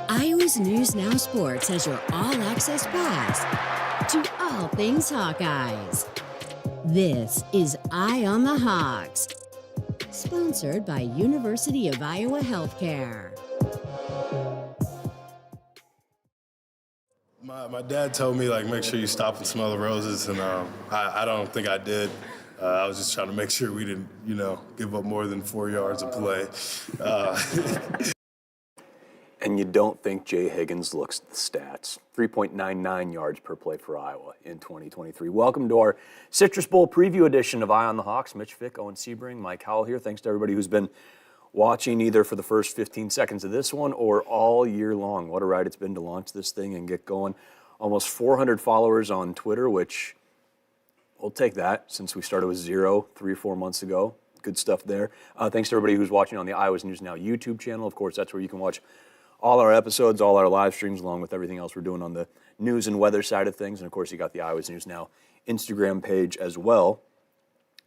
Iowa's News Now Sports has your all-access pass to all things Hawkeyes. This is Eye on the Hawks, sponsored by University of Iowa Healthcare. My dad told me, make sure you stop and smell the roses, and I don't think I did. I was just trying to make sure we didn't, give up more than 4 yards of play. And you don't think Jay Higgins looks at the stats. 3.99 yards per play for Iowa in 2023. Welcome to our Citrus Bowl preview edition of Eye on the Hawks. Mitch Fick, Owen Sebring, Mike Howell here. Thanks to everybody who's been watching either for the first 15 seconds of this one or all year long. What a ride it's been to launch this thing and get going. Almost 400 followers on Twitter, which we'll take that since we started with 0 3 or 4 months ago. Good stuff there. Thanks to everybody who's watching on the Iowa's News Now YouTube channel. Of course, that's where you can watch all our episodes, all our live streams, along with everything else we're doing on the news and weather side of things. And, of course, you got the Iowa's News Now Instagram page as well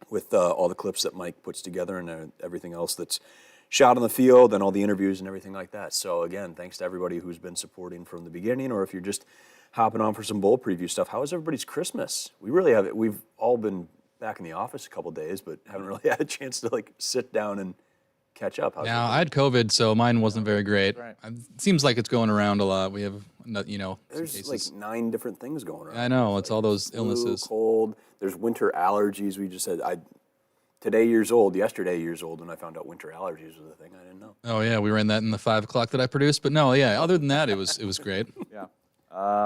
with all the clips that Mike puts together and everything else that's shot on the field and all the interviews and everything like that. So, again, thanks to everybody who's been supporting from the beginning, or if you're just hopping on for some bowl preview stuff. How was everybody's Christmas? We really have it. We've all been back in the office a couple days, but haven't really had a chance to, sit down and catch up. Yeah, I had COVID, so mine wasn't very great. Right. It seems like it's going around a lot. We have, there's cases. 9 different things going around. I know, it's all those flu, illnesses. Cold. There's winter allergies. We just said yesterday years old, and I found out winter allergies was a thing I didn't know. Oh yeah, we ran that in the 5 o'clock that I produced. But no, yeah. Other than that, it was great. Yeah.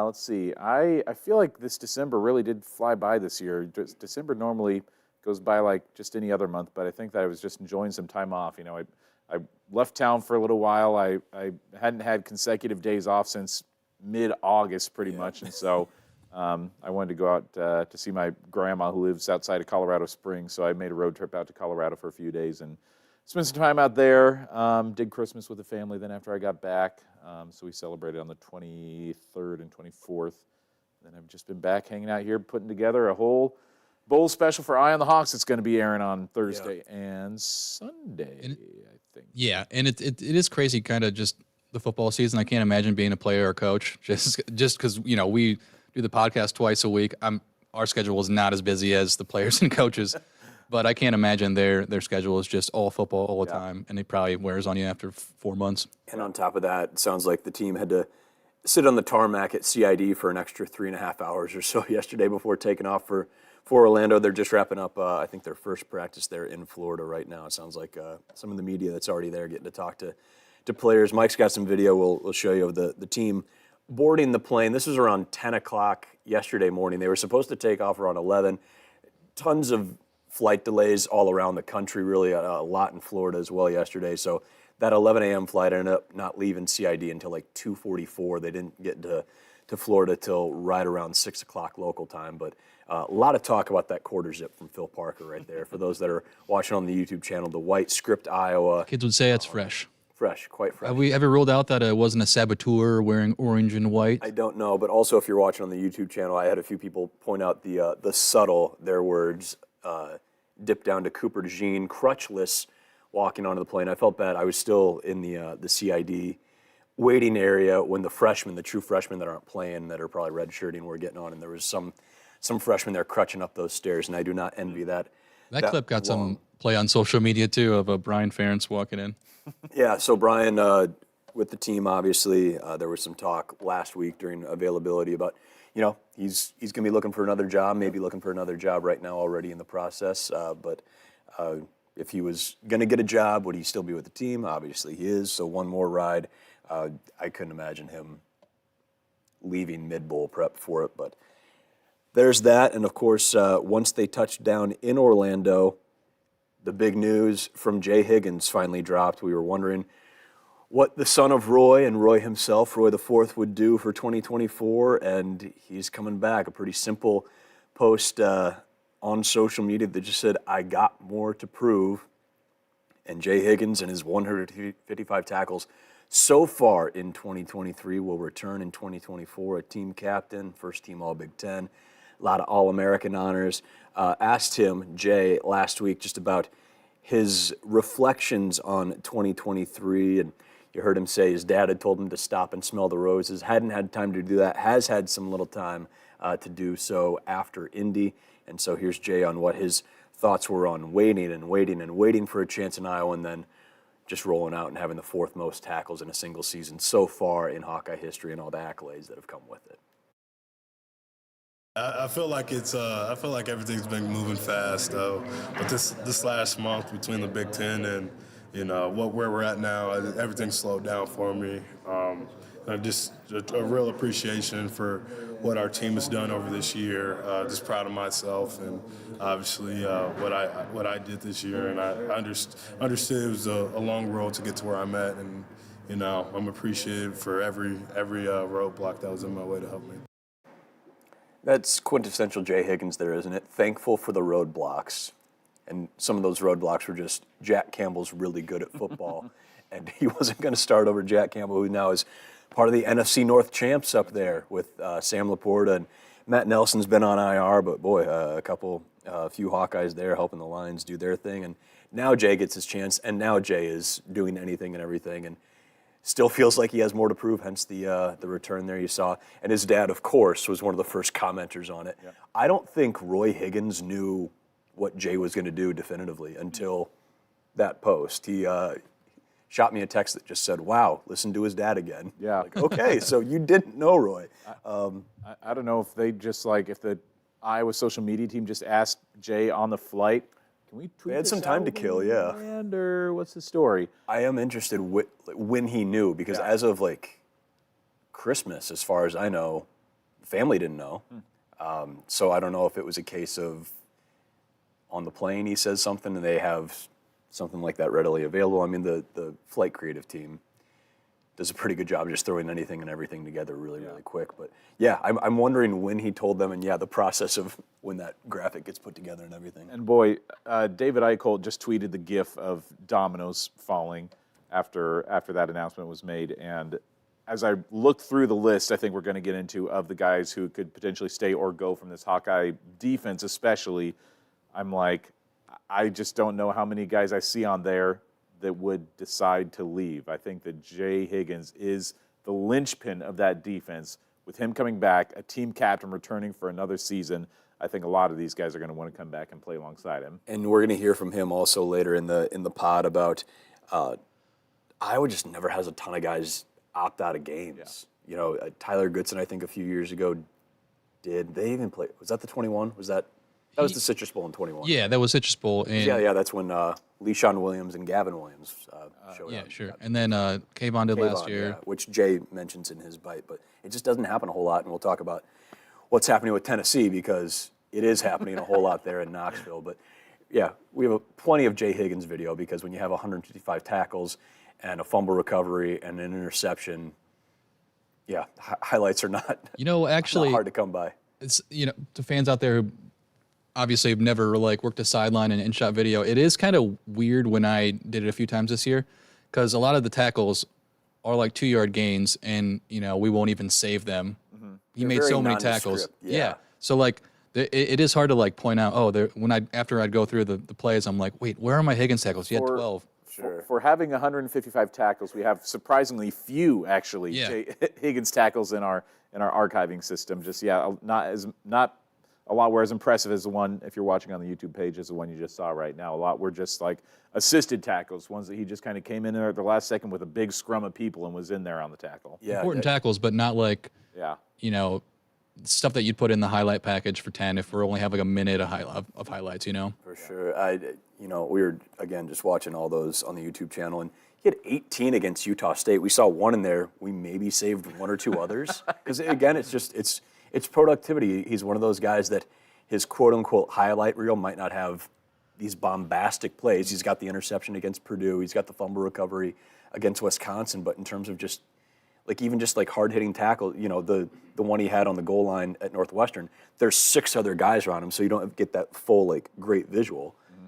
Let's see. I feel like this December really did fly by this year. December normally goes by like just any other month, but I think that I was just enjoying some time off. I left town for a little while. I hadn't had consecutive days off since mid-August pretty much, and so I wanted to go out to see my grandma who lives outside of Colorado Springs, so I made a road trip out to Colorado for a few days and spent some time out there, did Christmas with the family then after I got back, so we celebrated on the 23rd and 24th. Then I've just been back hanging out here putting together a whole bowl special for Eye on the Hawks. It's going to be airing on Thursday and Sunday, I think. Yeah, and it is crazy, kind of just the football season. I can't imagine being a player or a coach just because we do the podcast twice a week. Our schedule is not as busy as the players and coaches, but I can't imagine their schedule is just all football all the time, and it probably wears on you after 4 months. And on top of that, it sounds like the team had to sit on the tarmac at CID for an extra 3.5 hours or so yesterday before taking off for Orlando. They're just wrapping up, I think, their first practice there in Florida right now. It sounds like some of the media that's already there getting to talk to players. Mike's got some video we'll show you of the team boarding the plane. This was around 10 o'clock yesterday morning. They were supposed to take off around 11. Tons of flight delays all around the country, really a lot in Florida as well yesterday. So that 11 a.m. flight ended up not leaving CID until like 2:44. They didn't get to Florida till right around 6 o'clock local time. But a lot of talk about that quarter zip from Phil Parker right there. For those that are watching on the YouTube channel, the white script Iowa. Kids would say it's fresh. Fresh, quite fresh. Have we ever ruled out that it wasn't a saboteur wearing orange and white? I don't know, but also if you're watching on the YouTube channel, I had a few people point out the subtle, their words, dip down to Cooper DeJean, crutchless, walking onto the plane. I felt bad. I was still in the CID waiting area when the true freshmen that aren't playing, that are probably redshirting, were getting on, and there was some freshmen there crutching up those stairs, and I do not envy that. That clip got some play on social media, too, of Brian Ferentz walking in. Yeah, so Brian, with the team, obviously, there was some talk last week during availability about, he's going to be looking for another job, maybe looking for another job right now already in the process. But if he was going to get a job, would he still be with the team? Obviously he is, so one more ride. I couldn't imagine him leaving mid-bowl prep for it, but there's that. And, of course, once they touched down in Orlando, the big news from Jay Higgins finally dropped. We were wondering what the son of Roy and Roy himself, Roy IV, would do for 2024, and he's coming back. A pretty simple post on social media that just said, "I got more to prove." And Jay Higgins and his 155 tackles so far in 2023 will return in 2024, a team captain, first team All-Big Ten, a lot of All-American honors. Asked him, Jay, last week just about his reflections on 2023 and, You heard him say his dad had told him to stop and smell the roses. Hadn't had time to do that. Has had some little time to do so after Indy. And so here's Jay on what his thoughts were on waiting for a chance in Iowa, and then just rolling out and having the 4th most tackles in a single season so far in Hawkeye history and all the accolades that have come with it. I feel like I feel like everything's been moving fast, though. But this last month between the Big Ten and where we're at now, everything slowed down for me. Just a real appreciation for what our team has done over this year. Just proud of myself and obviously what I did this year. And I understood it was a long road to get to where I'm at, and I'm appreciative for every roadblock that was in my way to help me. That's quintessential Jay Higgins there, isn't it? Thankful for the roadblocks. And some of those roadblocks were just Jack Campbell's really good at football. And he wasn't going to start over Jack Campbell, who now is part of the NFC North champs up there with Sam LaPorta. And Matt Nelson's been on IR, but boy, a few Hawkeyes there helping the Lions do their thing. And now Jay gets his chance, and now Jay is doing anything and everything. And still feels like he has more to prove, hence the return there you saw. And his dad, of course, was one of the first commenters on it. Yeah. I don't think Roy Higgins knew what Jay was going to do definitively until that post. He shot me a text that just said, "Wow, listen to his dad again." Yeah. Like, okay, so you didn't know Roy. I don't know if they just if the Iowa social media team just asked Jay on the flight, can we tweet They had this some time out to kill, yeah. Or what's the story? I am interested when he knew, because as of Christmas, as far as I know, the family didn't know. So I don't know if it was a case of on the plane he says something and they have something like that readily available. I mean, the flight creative team does a pretty good job just throwing anything and everything together really quick. But yeah, I'm wondering when he told them, and the process of when that graphic gets put together and everything. And boy, David Eichholt just tweeted the GIF of dominoes falling after that announcement was made. And as I looked through the list, I think we're going to get into of the guys who could potentially stay or go from this Hawkeye defense, especially. I'm like, I just don't know how many guys I see on there that would decide to leave. I think that Jay Higgins is the linchpin of that defense. With him coming back, a team captain returning for another season, I think a lot of these guys are going to want to come back and play alongside him. And we're going to hear from him also later in the pod about Iowa just never has a ton of guys opt out of games. Yeah. Tyler Goodson, I think a few years ago did. They even play. Was that the 21? That was the Citrus Bowl in 21. Yeah, that was Citrus Bowl. And that's when LeSean Williams and Gavin Williams showed up. Yeah, sure. And then Kayvon did last year. Which Jay mentions in his bite. But it just doesn't happen a whole lot, and we'll talk about what's happening with Tennessee because it is happening a whole lot there in Knoxville. But, yeah, we have plenty of Jay Higgins video because when you have 155 tackles and a fumble recovery and an interception, highlights are not, actually, not hard to come by. It's, to fans out there who obviously have never worked a sideline and in-shot video, it is kind of weird when I did it a few times this year because a lot of the tackles are 2-yard gains and, we won't even save them. Mm-hmm. He made so many tackles. Yeah. So it is hard to point out, after I'd go through the plays, I'm like, wait, where are my Higgins tackles? He had 12. Sure. For having 155 tackles, we have surprisingly few actually Higgins tackles in our archiving system. Just not a lot were as impressive as the one, if you're watching on the YouTube page, as the one you just saw right now. A lot were just assisted tackles, ones that he just kind of came in there at the last second with a big scrum of people and was in there on the tackle. Yeah, important tackles, but not stuff that you'd put in the highlight package for 10 if we're only have a minute of highlights, For sure. We were, again, just watching all those on the YouTube channel, and he had 18 against Utah State. We saw one in there. We maybe saved one or two others. Because, again, it's productivity. He's one of those guys that his quote-unquote highlight reel might not have these bombastic plays. He's got the interception against Purdue. He's got the fumble recovery against Wisconsin. But in terms of just hard-hitting tackle, the one he had on the goal line at Northwestern, there's 6 other guys around him, so you don't get that full, great visual. Mm-hmm.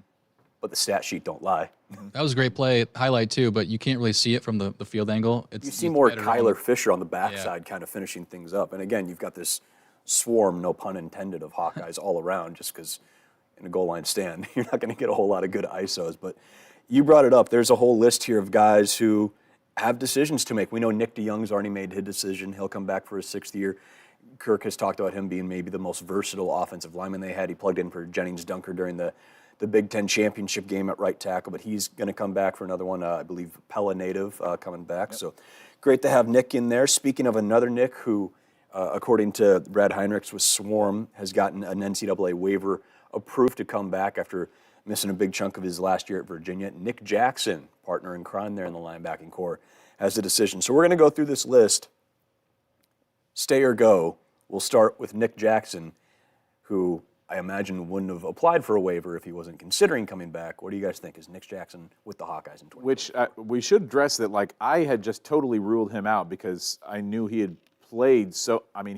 But the stat sheet don't lie. Mm-hmm. That was a great play, highlight too, but you can't really see it from the field angle. You see more Kyler Fisher on the backside kind of finishing things up. And again, you've got this swarm, no pun intended, of Hawkeyes all around just because in a goal line stand, you're not going to get a whole lot of good ISOs. But you brought it up. There's a whole list here of guys who have decisions to make. We know Nick DeJong's already made his decision. He'll come back for his 6th year. Kirk has talked about him being maybe the most versatile offensive lineman they had. He plugged in for Jennings Dunker during the Big Ten championship game at right tackle, but he's going to come back for another one. I believe Pella native coming back. Yep. So great to have Nick in there. Speaking of another Nick who, according to Brad Heinrichs with Swarm, has gotten an NCAA waiver approved to come back after missing a big chunk of his last year at Virginia. Nick Jackson, partner in crime there in the linebacking core, has the decision. So we're going to go through this list. Stay or go. We'll start with Nick Jackson, who I imagine wouldn't have applied for a waiver if he wasn't considering coming back. What do you guys think? Is Nick Jackson with the Hawkeyes in 2020? Which we should address that, like, I had just totally ruled him out because I knew he had played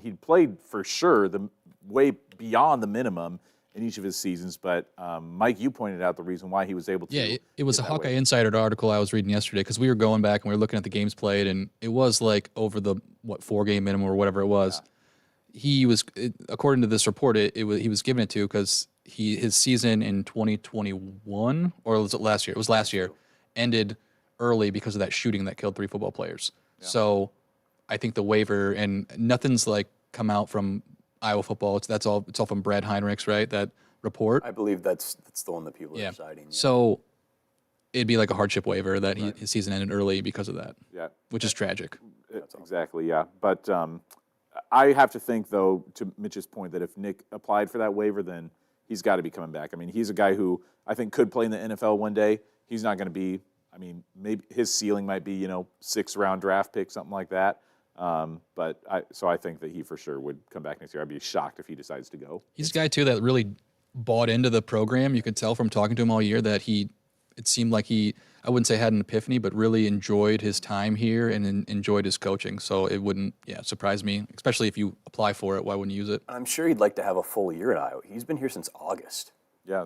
he'd played for sure the way beyond the minimum in each of his seasons, but Mike, you pointed out the reason why he was able to. Yeah, it was a Hawkeye Insider article I was reading yesterday because we were going back and we were looking at the games played, and it was like over the 4-game minimum or whatever it was. Yeah. He was, according to this report, he was given it to because his season in 2021 or was it last year? It was last year, ended early because of that shooting that killed 3 football players. Yeah. So I think the waiver, and nothing's like come out from Iowa football. It's all from Brad Heinrichs, right? That report. I believe that's the one that people are citing. Yeah. So it'd be like a hardship waiver that his season ended early because of that. Yeah, which is tragic. Exactly. Yeah, but I have to think though, to Mitch's point, that if Nick applied for that waiver, then he's got to be coming back. I mean, he's a guy who I think could play in the NFL one day. He's not going to be. I mean, maybe his ceiling might be 6th-round draft pick, something like that. So I think that he for sure would come back next year. I'd be shocked if he decides to go. He's a guy too that really bought into the program. You could tell from talking to him all year that it seemed like I wouldn't say had an epiphany, but really enjoyed his time here and enjoyed his coaching. So it wouldn't surprise me, especially if you apply for it. Why wouldn't you use it? I'm sure he'd like to have a full year at Iowa. He's been here since August,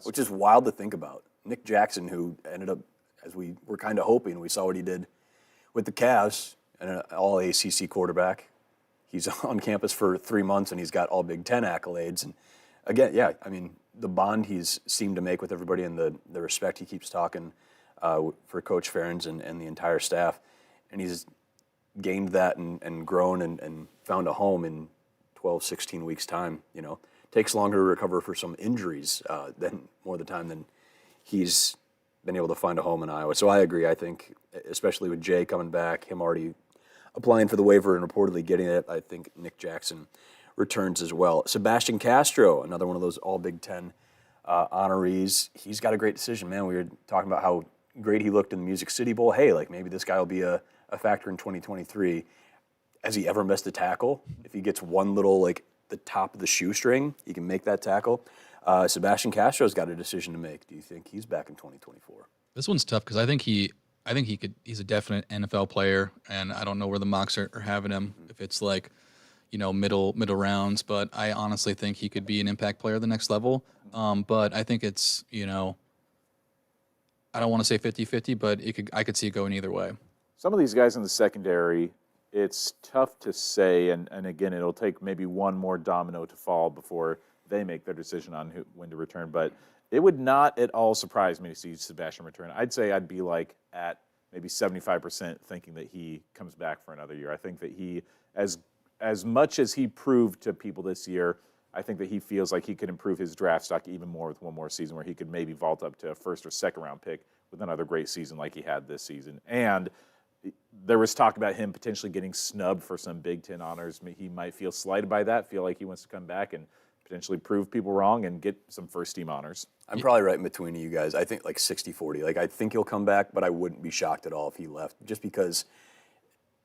which is true. Wild to think about. Nick Jackson, who ended up, as we were kind of hoping, we saw what he did with the Cavs, and an all-ACC quarterback. He's on campus for 3 months, and he's got all Big Ten accolades. And again, the bond he's seemed to make with everybody and the respect he keeps talking for Coach Ferentz and the entire staff. And he's gained that and grown and found a home in 12, 16 weeks' time. Takes longer to recover for some injuries more of the time than he's been able to find a home in Iowa. So I agree. I think, especially with Jay coming back, him already applying for the waiver and reportedly getting it, I think Nick Jackson returns as well. Sebastian Castro, another one of those all Big Ten honorees. He's got a great decision, man. We were talking about how great he looked in the Music City Bowl. Hey, maybe this guy will be a factor in 2023. Has he ever missed a tackle? If he gets one little, the top of the shoestring, he can make that tackle. Sebastian Castro's got a decision to make. Do you think he's back in 2024? This one's tough because I think he could. He's a definite NFL player, and I don't know where the mocks are having him. If it's middle rounds, but I honestly think he could be an impact player at the next level. But I think it's I don't want to say 50-50, but I could see it going either way. Some of these guys in the secondary, it's tough to say, and again, it'll take maybe one more domino to fall before they make their decision on when to return. But it would not at all surprise me to see Sebastian return. I'd say I'd be at maybe 75% thinking that he comes back for another year. I think that he, as much as he proved to people this year, I think that he feels like he could improve his draft stock even more with one more season where he could maybe vault up to a 1st or 2nd round pick with another great season like he had this season. And there was talk about him potentially getting snubbed for some Big Ten honors. He might feel slighted by that, feel like he wants to come back and potentially prove people wrong and get some first-team honors. I'm probably right in between you guys. I think 60-40. I think he'll come back, but I wouldn't be shocked at all if he left, just because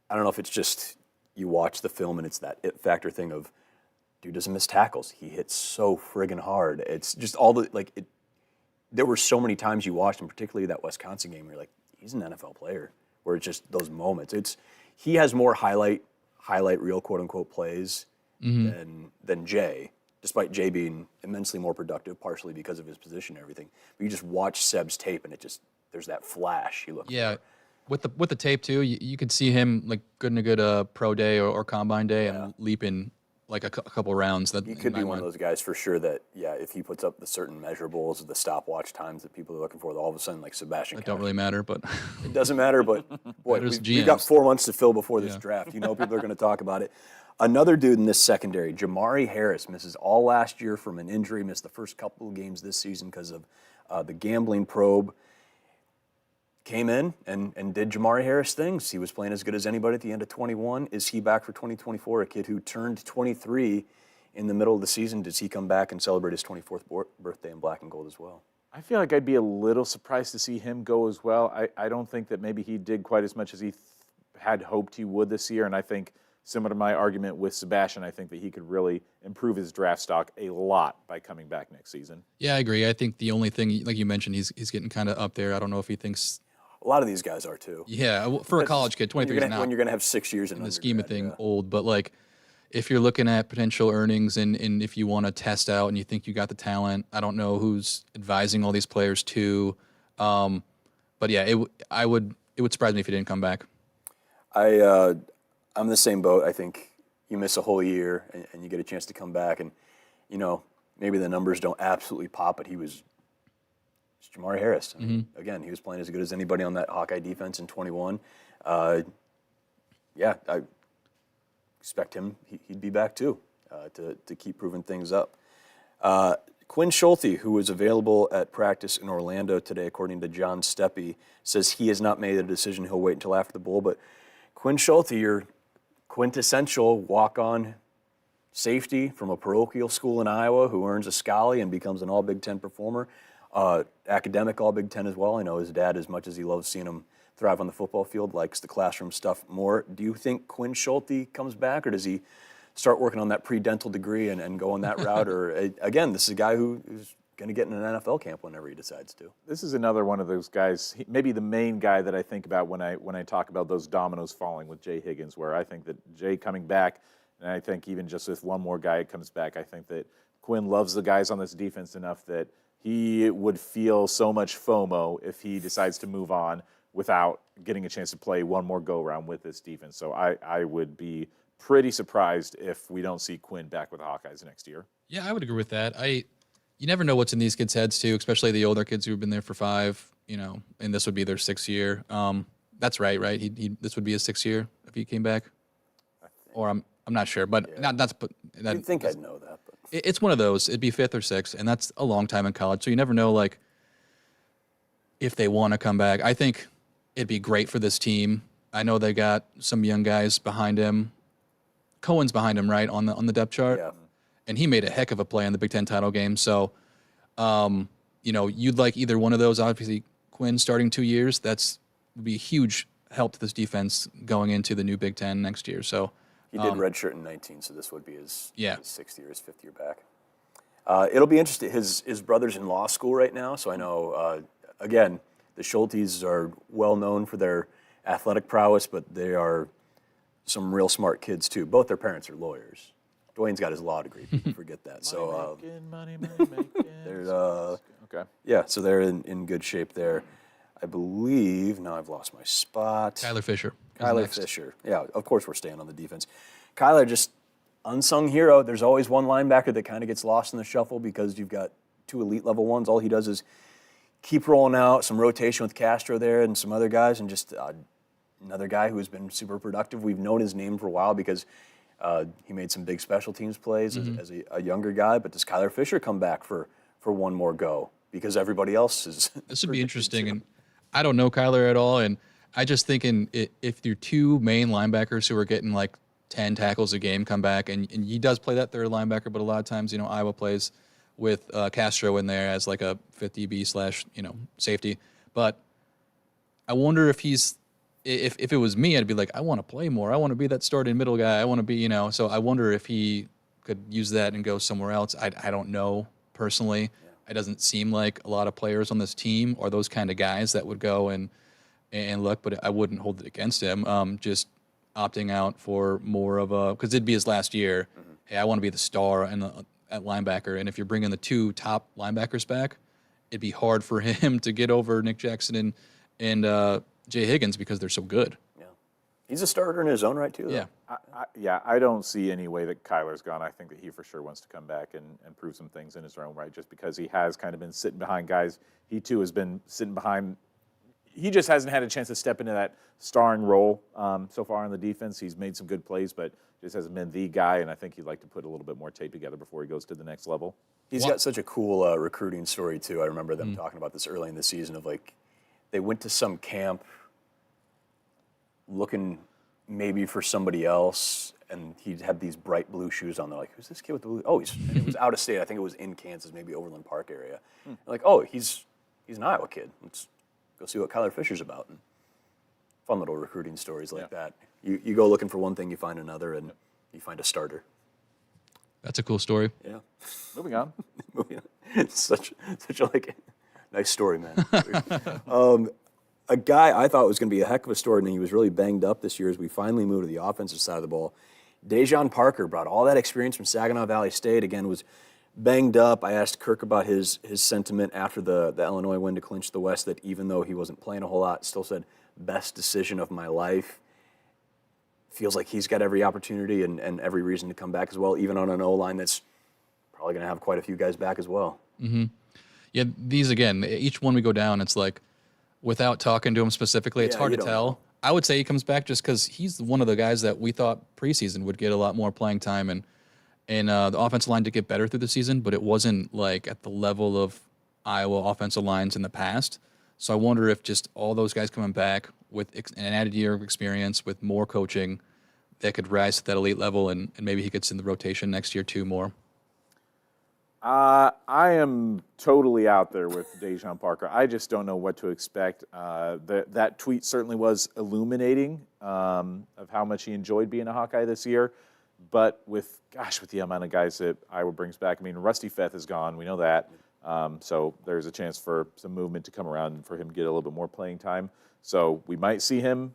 I don't know if it's just you watch the film and it's that it factor thing of dude doesn't miss tackles. He hits so friggin' hard. It's just all the there were so many times you watched him, particularly that Wisconsin game, where you're like, he's an NFL player. Where it's just those moments. He has more highlight reel quote unquote plays than Jay, despite Jay being immensely more productive, partially because of his position and everything. But you just watch Seb's tape and there's that flash you look for. With the tape too, you could see him good in a good pro day or combine day and leaping like a couple rounds. That He could be one of those guys for sure that, yeah, if he puts up the certain measurables, the stopwatch times that people are looking for, all of a sudden, like Sebastian Castro. Don't really matter, but It doesn't matter, but boy, Matters we've got GMs. 4 months to fill before this Yeah. draft. You know people are going to talk about it. Another dude in this secondary, Jamari Harris, misses all last year from an injury, missed the first couple of games this season because of the gambling probe. Came in and did Jamari Harris things. He was playing as good as anybody at the end of 21. Is he back for 2024? A kid who turned 23 in the middle of the season. Does he come back and celebrate his 24th birthday in black and gold as well? I feel like I'd be a little surprised to see him go as well. I don't think that maybe he did quite as much as he had hoped he would this year, and I think similar to my argument with Sebastian, I think that he could really improve his draft stock a lot by coming back next season. yeah, I agree. I think the only thing, like you mentioned, he's getting kind of up there. I don't know if he thinks. A lot of these guys are too. Yeah, well, for a college kid, 23 is not When you're going to have 6 years in the scheme of thing yeah. old, but like if you're looking at potential earnings and if you want to test out and you think you got the talent, I don't know who's advising all these players too. But yeah, it would surprise me if he didn't come back. I'm in the same boat. I think you miss a whole year and you get a chance to come back, and you know maybe the numbers don't absolutely pop, but it's Jamari Harris. I mean, again, he was playing as good as anybody on that Hawkeye defense in 21. Yeah, I expect he'd be back too to keep proving things up. Quinn Schulte, who was available at practice in Orlando today, according to John Steppe, says he has not made a decision. He'll wait until after the bowl. But Quinn Schulte, your quintessential walk-on safety from a parochial school in Iowa who earns a Scally and becomes an All-Big Ten performer, academic All-Big Ten as well. I know his dad, as much as he loves seeing him thrive on the football field, likes the classroom stuff more. Do you think Quinn Schulte comes back, or does he start working on that pre-dental degree and go on that route? Or, again, this is a guy who's going to get in an NFL camp whenever he decides to. This is another one of those guys, maybe the main guy that I think about when I talk about those dominoes falling with Jay Higgins, where I think that Jay coming back, and I think even just if one more guy comes back, I think that Quinn loves the guys on this defense enough that he would feel so much FOMO if he decides to move on without getting a chance to play one more go-around with this defense. So I would be pretty surprised if we don't see Quinn back with the Hawkeyes next year. Yeah, I would agree with that. You never know what's in these kids' heads too, especially the older kids who've been there for 5, and this would be their 6th year. That's right? This would be his 6th year if he came back, or I'm not sure, but Yeah. That, You'd think I'd know that, but it's one of those. It'd be 5th or 6th, and that's a long time in college. So you never know, like, if they want to come back. I think it'd be great for this team. I know they got some young guys behind him. Cohen's behind him, right, on the depth chart. yeah. And he made a heck of a play in the Big Ten title game. So, you'd like either one of those. Obviously, Quinn starting 2 years, would be a huge help to this defense going into the new Big Ten next year. So He did redshirt in 19, so this would be his 6th year, his 5th year back. It'll be interesting. His brother's in law school right now, so I know, again, the Schultes are well known for their athletic prowess, but they are some real smart kids too. Both their parents are lawyers. Dwayne's got his law degree. People forget that. So Money there's okay. yeah, so they're in good shape there. I believe now I've lost my spot. Kyler Fisher. is Kyler next. Fisher. Yeah, of course we're staying on the defense. Kyler, just unsung hero. There's always one linebacker that kind of gets lost in the shuffle because you've got 2 elite level ones. All he does is keep rolling out some rotation with Castro there and some other guys, and just another guy who has been super productive. We've known his name for a while because he made some big special teams plays as a younger guy. But does Kyler Fisher come back for one more go? Because everybody else is. This would be interesting, and I don't know Kyler at all, and I just thinking if your 2 main linebackers who are getting like 10 tackles a game come back, and he does play that third linebacker, but a lot of times Iowa plays with Castro in there as like a 5th DB / safety. But I wonder if if it was me, I'd be like, I want to play more. I want to be that starting middle guy. I want to be, so I wonder if he could use that and go somewhere else. I don't know personally. Yeah. It doesn't seem like a lot of players on this team are those kind of guys that would go and look, but I wouldn't hold it against him. Just opting out for more of because it'd be his last year. Mm-hmm. Hey, I want to be the star at linebacker. And if you're bringing the 2 top linebackers back, it'd be hard for him to get over Nick Jackson and Jay Higgins because they're so good. Yeah. He's a starter in his own right, too. Though. Yeah. I don't see any way that Kyler's gone. I think that he for sure wants to come back and prove some things in his own right, just because he has kind of been sitting behind guys. He, too, has been sitting behind. He just hasn't had a chance to step into that starring role so far on the defense. He's made some good plays, but just hasn't been the guy, and I think he'd like to put a little bit more tape together before he goes to the next level. He's got such a cool recruiting story, too. I remember them talking about this early in the season of, like, they went to some camp looking maybe for somebody else, and he had these bright blue shoes on. They're like, who's this kid with the blue? Oh, and it was out of state. I think it was in Kansas, maybe Overland Park area. Like, oh, he's an Iowa kid. Let's go see what Kyler Fisher's about. And fun little recruiting stories like that. You go looking for one thing, you find another, and you find a starter. That's a cool story. Yeah. Moving on. It's such a like nice story, man. A guy I thought was going to be a heck of a story, and he was really banged up this year as we finally moved to the offensive side of the ball. DeJean Parker brought all that experience from Saginaw Valley State. Again, was banged up. I asked Kirk about his sentiment after the Illinois win to clinch the West, that even though he wasn't playing a whole lot, still said, best decision of my life. Feels like he's got every opportunity and every reason to come back as well, even on an O-line that's probably going to have quite a few guys back as well. Mm-hmm. Yeah, these, again, each one we go down, it's like, without talking to him specifically, it's hard to tell. Know. I would say he comes back just because he's one of the guys that we thought preseason would get a lot more playing time, and the offensive line did get better through the season, but it wasn't like at the level of Iowa offensive lines in the past. So I wonder if just all those guys coming back with an added year of experience, with more coaching, that could rise to that elite level, and maybe he gets in the rotation next year too more. I am totally out there with DeJean Parker. I just don't know what to expect. That tweet certainly was illuminating of how much he enjoyed being a Hawkeye this year. But with the amount of guys that Iowa brings back, I mean, Rusty Feth is gone. We know that. So there's a chance for some movement to come around and for him to get a little bit more playing time. So we might see him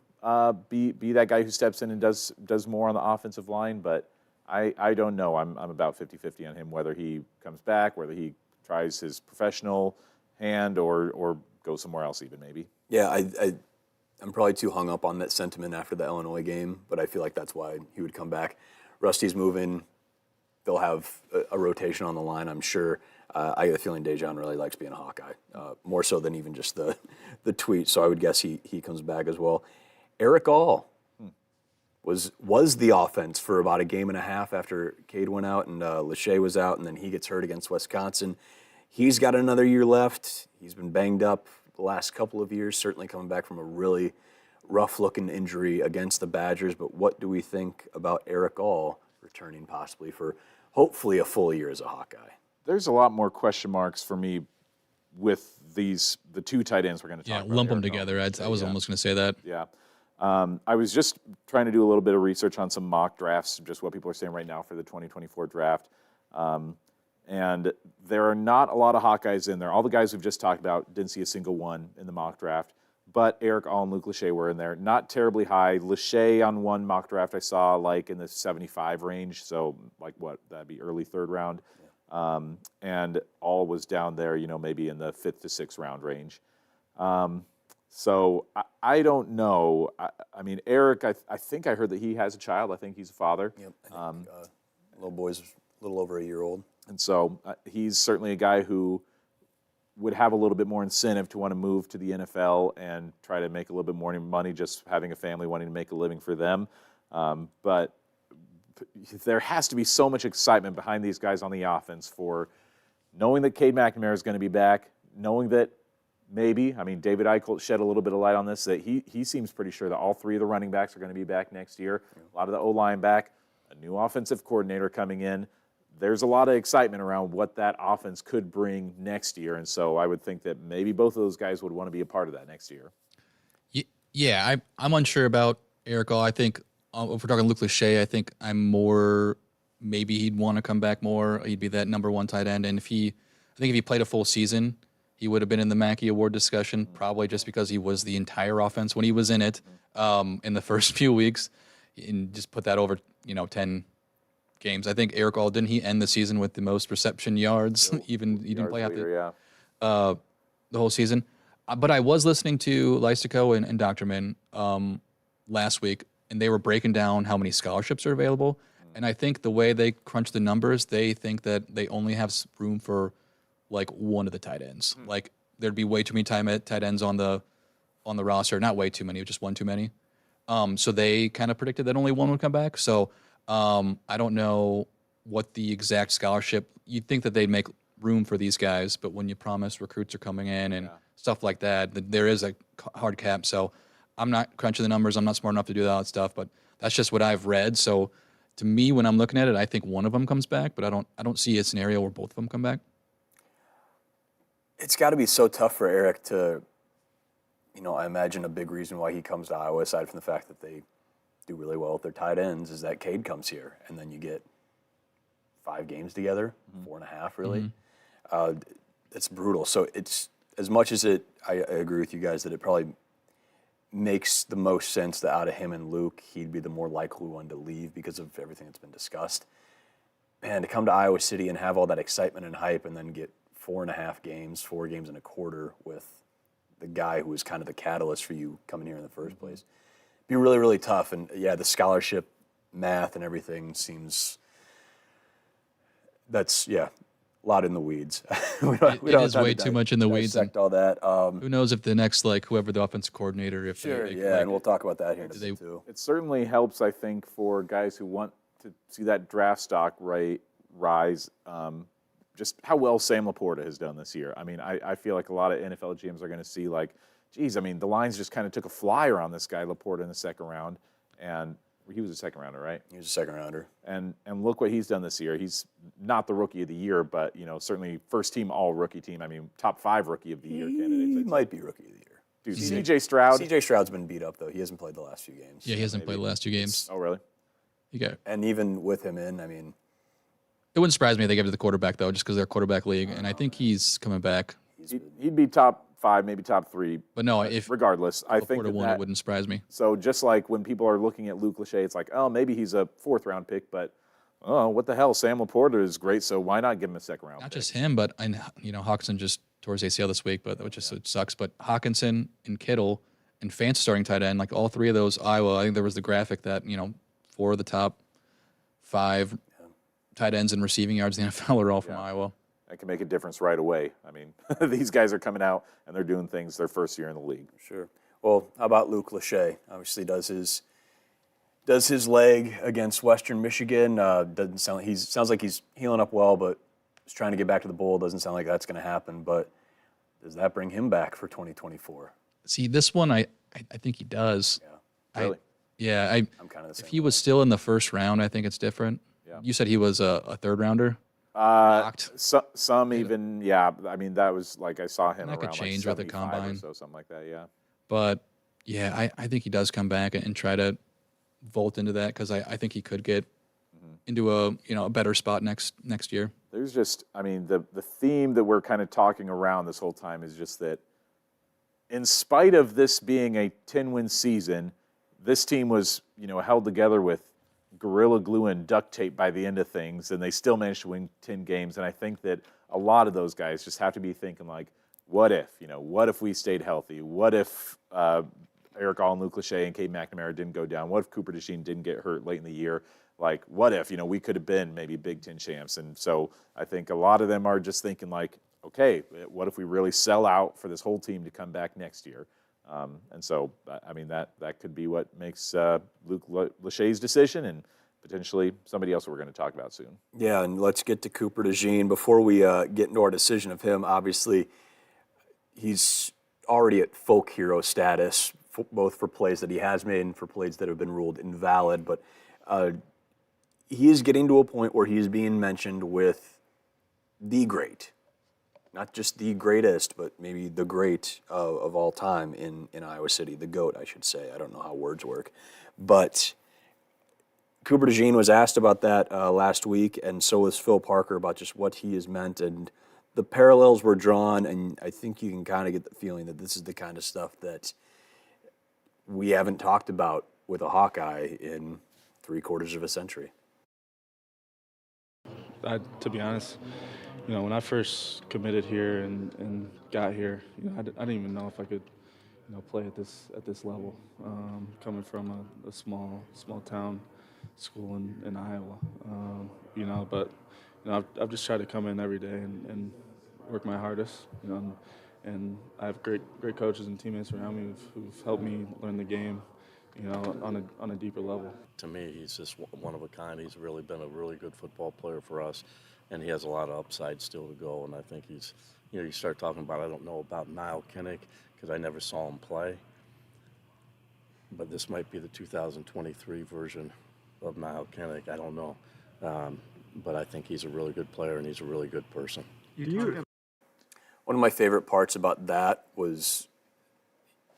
be that guy who steps in and does more on the offensive line, but I don't know. I'm about 50-50 on him, whether he comes back, whether he tries his professional hand or goes somewhere else even maybe. Yeah, I'm probably too hung up on that sentiment after the Illinois game, but I feel like that's why he would come back. Rusty's moving. They'll have a rotation on the line, I'm sure. I get a feeling DeJean really likes being a Hawkeye, more so than even just the tweet, so I would guess he comes back as well. Eric All was the offense for about a game and a half after Cade went out and Lachey was out, and then he gets hurt against Wisconsin. He's got another year left. He's been banged up the last couple of years, certainly coming back from a really rough-looking injury against the Badgers. But what do we think about Eric All returning possibly for hopefully a full year as a Hawkeye? There's a lot more question marks for me with the two tight ends we're going to talk about. Yeah, lump them together. I was almost going to say that. Yeah. I was just trying to do a little bit of research on some mock drafts, just what people are saying right now for the 2024 draft. And there are not a lot of Hawkeyes in there. All the guys we've just talked about, didn't see a single one in the mock draft. But Eric All and Luke Lachey were in there. Not terribly high. Lachey on one mock draft I saw like in the 75 range, so like what, that'd be early third round. And All was down there, maybe in the 5th to 6th round range. So I don't know. I mean, Eric, I think I heard that he has a child. I think he's a father. Yep. I think, little boy's a little over a year old. And so he's certainly a guy who would have a little bit more incentive to want to move to the NFL and try to make a little bit more money just having a family, wanting to make a living for them. But there has to be so much excitement behind these guys on the offense for knowing that Cade McNamara is going to be back, knowing that maybe, David Eichel shed a little bit of light on this, that he seems pretty sure that all three of the running backs are going to be back next year. A lot of the O-line back, a new offensive coordinator coming in. There's a lot of excitement around what that offense could bring next year, and so I would think that maybe both of those guys would want to be a part of that next year. Yeah, I'm unsure about Eric All. I think if we're talking Luke Lachey, I think I'm more, maybe he'd want to come back more. He'd be that number one tight end, and I think if he played a full season, he would have been in the Mackey Award discussion, probably just because he was the entire offense when he was in it in the first few weeks, and just put that over 10 games. I think Eric All, didn't he end the season with the most reception yards? Even he didn't play out the whole season. But I was listening to Lystico and Dr. Min last week, and they were breaking down how many scholarships are available. And I think the way they crunch the numbers, they think that they only have room for like one of the tight ends. Like there'd be way too many tight ends on the roster. Not way too many, just one too many. So they kind of predicted that only one would come back. So I don't know what the exact scholarship. You'd think that they'd make room for these guys, but when you promise recruits are coming in and stuff like that, there is a hard cap. So I'm not crunching the numbers. I'm not smart enough to do all that stuff, but that's just what I've read. So to me, when I'm looking at it, I think one of them comes back, but I don't see a scenario where both of them come back. It's got to be so tough for Eric to, I imagine a big reason why he comes to Iowa, aside from the fact that they do really well with their tight ends, is that Cade comes here, and then you get 5 games together, 4.5 really. It's brutal. So it's, as much as I agree with you guys that it probably makes the most sense that out of him and Luke, he'd be the more likely one to leave because of everything that's been discussed. Man, to come to Iowa City and have all that excitement and hype and then get 4.5 games, 4 games and a quarter with the guy who was kind of the catalyst for you coming here in the first place. Be really, really tough. And yeah, the scholarship math and everything seems, a lot in the weeds. It is way too much in the weeds. Dissect all that. Who knows if the next, whoever the offensive coordinator, if Sure, they and we'll talk about that here in a bit too. It certainly helps, I think, for guys who want to see that draft stock rise. Just how well Sam LaPorta has done this year. I mean, I feel like a lot of NFL GMs are going to see geez, I mean, the Lions just kind of took a flyer on this guy LaPorta in the second round, and he was a second rounder, right? He was a second rounder. And look what he's done this year. He's not the rookie of the year, but certainly first team all rookie team. I mean, top 5 rookie of the year candidate. He might be rookie of the year. Dude, CJ Stroud. CJ Stroud's been beat up though. He hasn't played the last few games. Yeah, he hasn't played the last 2 games. Oh, really? And even with him in, I mean, it wouldn't surprise me if they gave it to the quarterback though, just because they're a quarterback league, and I think he's coming back. He'd be top 5, maybe top 3. But no, if regardless, I think it wouldn't surprise me. So just like when people are looking at Luke Lachey, it's like, oh, maybe he's a 4th round pick, but oh, what the hell? Sam LaPorta is great, so why not give him a 2nd round? Not pick? just him, but Hawkinson just tore his ACL this week, but which just it sucks. But Hawkinson and Kittle and Fance starting tight end, like all 3 of those Iowa. I think there was the graphic that 4 of the top 5 tight ends and receiving yards in the NFL are all from Iowa. That can make a difference right away. I mean, these guys are coming out and they're doing things their first year in the league. Sure. Well, how about Luke Lachey? Obviously, does his leg against Western Michigan. Doesn't sound like he's healing up well, but he's trying to get back to the bowl. Doesn't sound like that's going to happen. But does that bring him back for 2024? See, this one I think he does. Yeah. Really? I'm kind of the same. If he was still in the first round, I think it's different. Yeah. You said he was a 3rd rounder. Some even, yeah. I mean, that was like I saw him that could around change like with the 75 combine. or so, something like that. Yeah. But yeah, I think he does come back and try to vault into that because I think he could get into a better spot next year. There's just, I mean, the theme that we're kind of talking around this whole time is just that in spite of this being a 10-win season, this team was, held together with Gorilla Glue and duct tape by the end of things, and they still managed to win 10 games. And I think that a lot of those guys just have to be thinking like, what if we stayed healthy? What if Eric All and Luke Lachey and Cade McNamara didn't go down? What if Cooper DeJean didn't get hurt late in the year? Like, what if, we could have been maybe Big Ten champs? And so I think a lot of them are just thinking like, okay, what if we really sell out for this whole team to come back next year? And so, I mean, that could be what makes Luke Lachey's decision and potentially somebody else we're going to talk about soon. Yeah, and let's get to Cooper DeJean. Before we get into our decision of him, obviously, he's already at folk hero status, both for plays that he has made and for plays that have been ruled invalid. But he is getting to a point where he's being mentioned with the great. Not just the greatest, but maybe the great of all time in Iowa City. The GOAT, I should say. I don't know how words work. But Cooper DeJean was asked about that last week, and so was Phil Parker about just what he has meant. And the parallels were drawn, and I think you can kind of get the feeling that this is the kind of stuff that we haven't talked about with a Hawkeye in 3/4 of a century. To be honest, when I first committed here and got here, I didn't even know if I could play at this level. Coming from a small town school in Iowa, but I've just tried to come in every day and work my hardest, and I have great coaches and teammates around me who've helped me learn the game, on a deeper level. To me, he's just one of a kind. He's really been a really good football player for us, and he has a lot of upside still to go. And I think he's, you start talking about, I don't know about Niall Kinnick because I never saw him play, but this might be the 2023 version of Niall Kinnick. I don't know, but I think he's a really good player and he's a really good person. One of my favorite parts about that was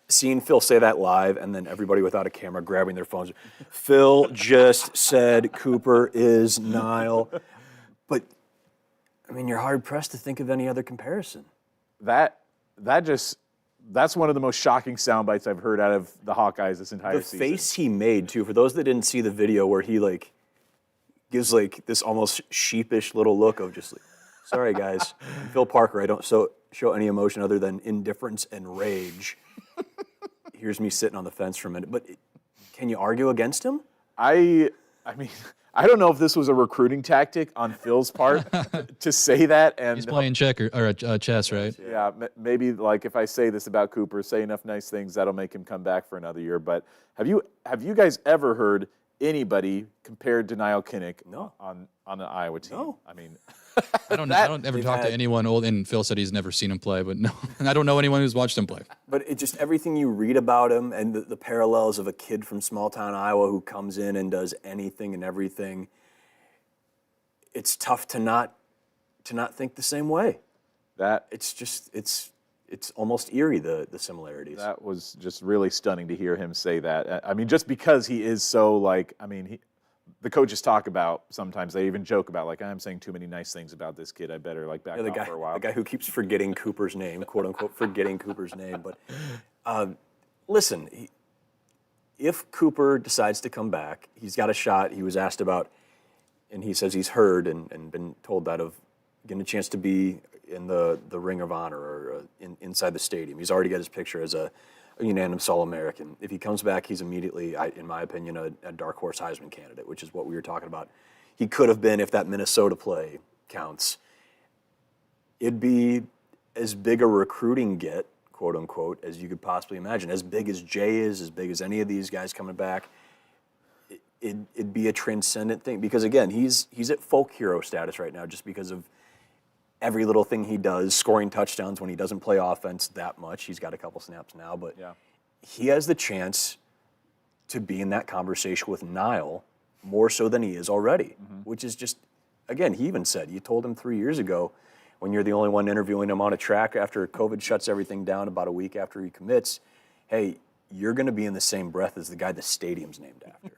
seeing Phil say that live and then everybody without a camera grabbing their phones. Phil just said Cooper is Niall. But, I mean, you're hard-pressed to think of any other comparison. That's one of the most shocking sound bites I've heard out of the Hawkeyes this entire season. The face he made, too, for those that didn't see the video where he, gives, this almost sheepish little look of just, sorry, guys. I'm Phil Parker, I don't show any emotion other than indifference and rage. Here's me sitting on the fence for a minute. But can you argue against him? I mean, I don't know if this was a recruiting tactic on Phil's part to say that. And he's playing chess, right? Yeah, maybe if I say this about Cooper, say enough nice things, that'll make him come back for another year. But have you guys ever heard anybody compared to Niall Kinnick on the Iowa team? No. I mean, I don't ever talk to anyone old, and Phil said he's never seen him play, but no, I don't know anyone who's watched him play. But it just everything you read about him and the parallels of a kid from small town Iowa who comes in and does anything and everything, it's tough to not think the same way. It's almost eerie, the similarities. That was just really stunning to hear him say that. I mean, just because he is so the coaches talk about sometimes, they even joke about I'm saying too many nice things about this kid. I better back off for a while. The guy who keeps forgetting Cooper's name, quote unquote, forgetting Cooper's name. But listen, if Cooper decides to come back, he's got a shot. He was asked about, and he says he's heard and been told that of getting a chance to be in the Ring of Honor or inside the stadium. He's already got his picture as a unanimous All-American. If he comes back, he's immediately, in my opinion, a dark horse Heisman candidate, which is what we were talking about. He could have been if that Minnesota play counts. It'd be as big a recruiting get, quote unquote, as you could possibly imagine. As big as Jay is, as big as any of these guys coming back. It'd be a transcendent thing because again, he's at folk hero status right now just because of every little thing he does, scoring touchdowns when he doesn't play offense that much. He's got a couple snaps now, but he has the chance to be in that conversation with Niall more so than he is already, which is just, again, he even said, you told him 3 years ago when you're the only one interviewing him on a track after COVID shuts everything down about a week after he commits, hey, you're going to be in the same breath as the guy the stadium's named after.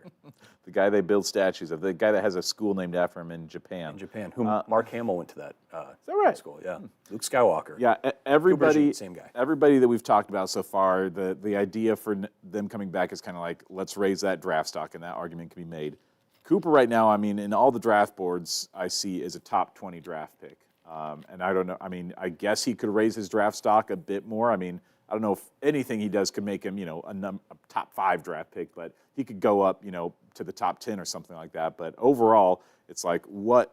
The guy they build statues of, the guy that has a school named after him in Japan. Mark Hamill went to that is that right? school, yeah. Luke Skywalker. Yeah, everybody, same guy. Everybody that we've talked about so far, the idea for them coming back is kind of let's raise that draft stock, and that argument can be made. Cooper right now, I mean, in all the draft boards I see is a top 20 draft pick. And I don't know, I mean, I guess he could raise his draft stock a bit more. I mean, I don't know if anything he does could make him, a top 5 draft pick, but he could go up, to the top 10 or something like that. But overall, it's what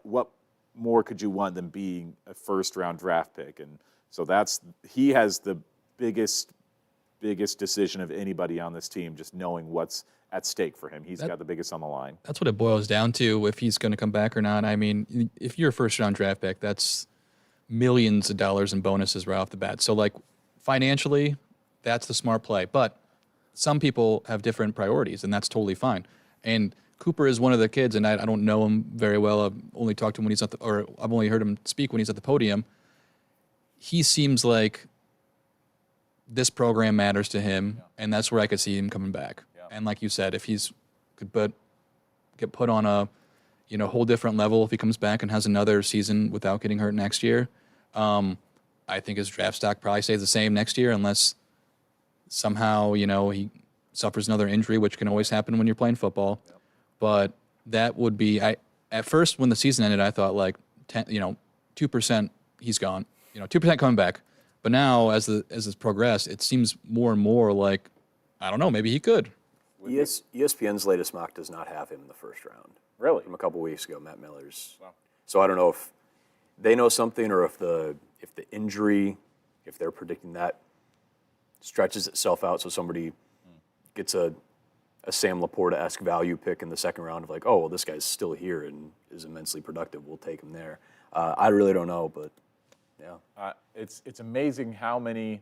more could you want than being a first-round draft pick? And so he has the biggest decision of anybody on this team, just knowing what's at stake for him. He's got the biggest on the line. That's what it boils down to, if he's going to come back or not. I mean, if you're a first-round draft pick, that's millions of dollars in bonuses right off the bat. So, financially, that's the smart play. But some people have different priorities, and that's totally fine. And Cooper is one of the kids, and I don't know him very well. I've only talked to him when he's I've only heard him speak when he's at the podium. He seems like this program matters to him, and that's where I could see him coming back. Yeah. And like you said, if he's could get put on a whole different level if he comes back and has another season without getting hurt next year, I think his draft stock probably stays the same next year unless somehow he suffers another injury, which can always happen when you're playing football. Yep. But that would be, at first when the season ended, I thought 2% he's gone, 2% coming back. But now, as it's progressed, it seems more and more like, I don't know, maybe he could. ESPN's latest mock does not have him in the first round. Really? From a couple weeks ago, Matt Miller's. Wow. So I don't know if they know something or if the injury, if they're predicting that, stretches itself out so somebody gets a Sam LaPorta-esque value pick in the second round of like, oh, well, this guy's still here and is immensely productive. We'll take him there. I really don't know, but yeah. It's amazing how many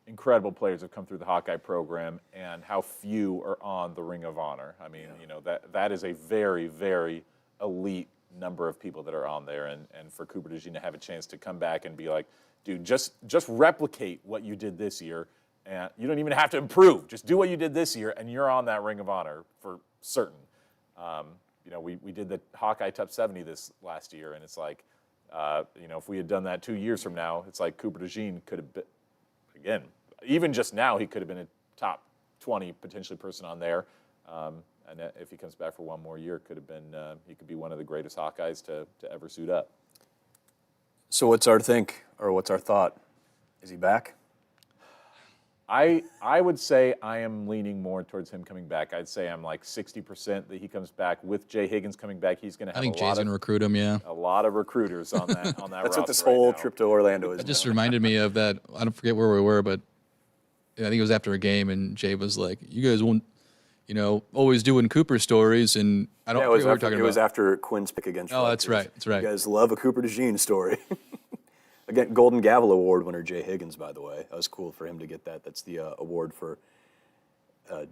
incredible players have come through the Hawkeye program and how few are on the Ring of Honor. I mean, that is a very, very elite number of people that are on there. And for Cooper DeJean to have a chance to come back and be like, dude, just replicate what you did this year. And you don't even have to improve. Just do what you did this year, and you're on that Ring of Honor for certain. We did the Hawkeye Top 70 this last year, and it's like, if we had done that 2 years from now, it's like Cooper DeJean could have been, again, even just now, he could have been a top 20 potentially person on there. And if he comes back for one more year, he could be one of the greatest Hawkeyes to ever suit up. So what's our thought? Is he back? I would say I am leaning more towards him coming back. I'd say I'm like 60% that he comes back. With Jay Higgins coming back, he's going to have I think Jay's going to recruit him, yeah. a lot of recruiters on that That's what this whole trip to Orlando is. It just reminded me of that. I don't forget where we were, but I think it was after a game, and Jay was like, you guys won't, always doing Cooper stories, and I don't forget what we were talking about. It was after Quinn's pick against Oh, that's right. That's right. You guys love a Cooper DeJean story. Again, Golden Gavel Award winner Jay Higgins, by the way. That was cool for him to get that. That's the award for a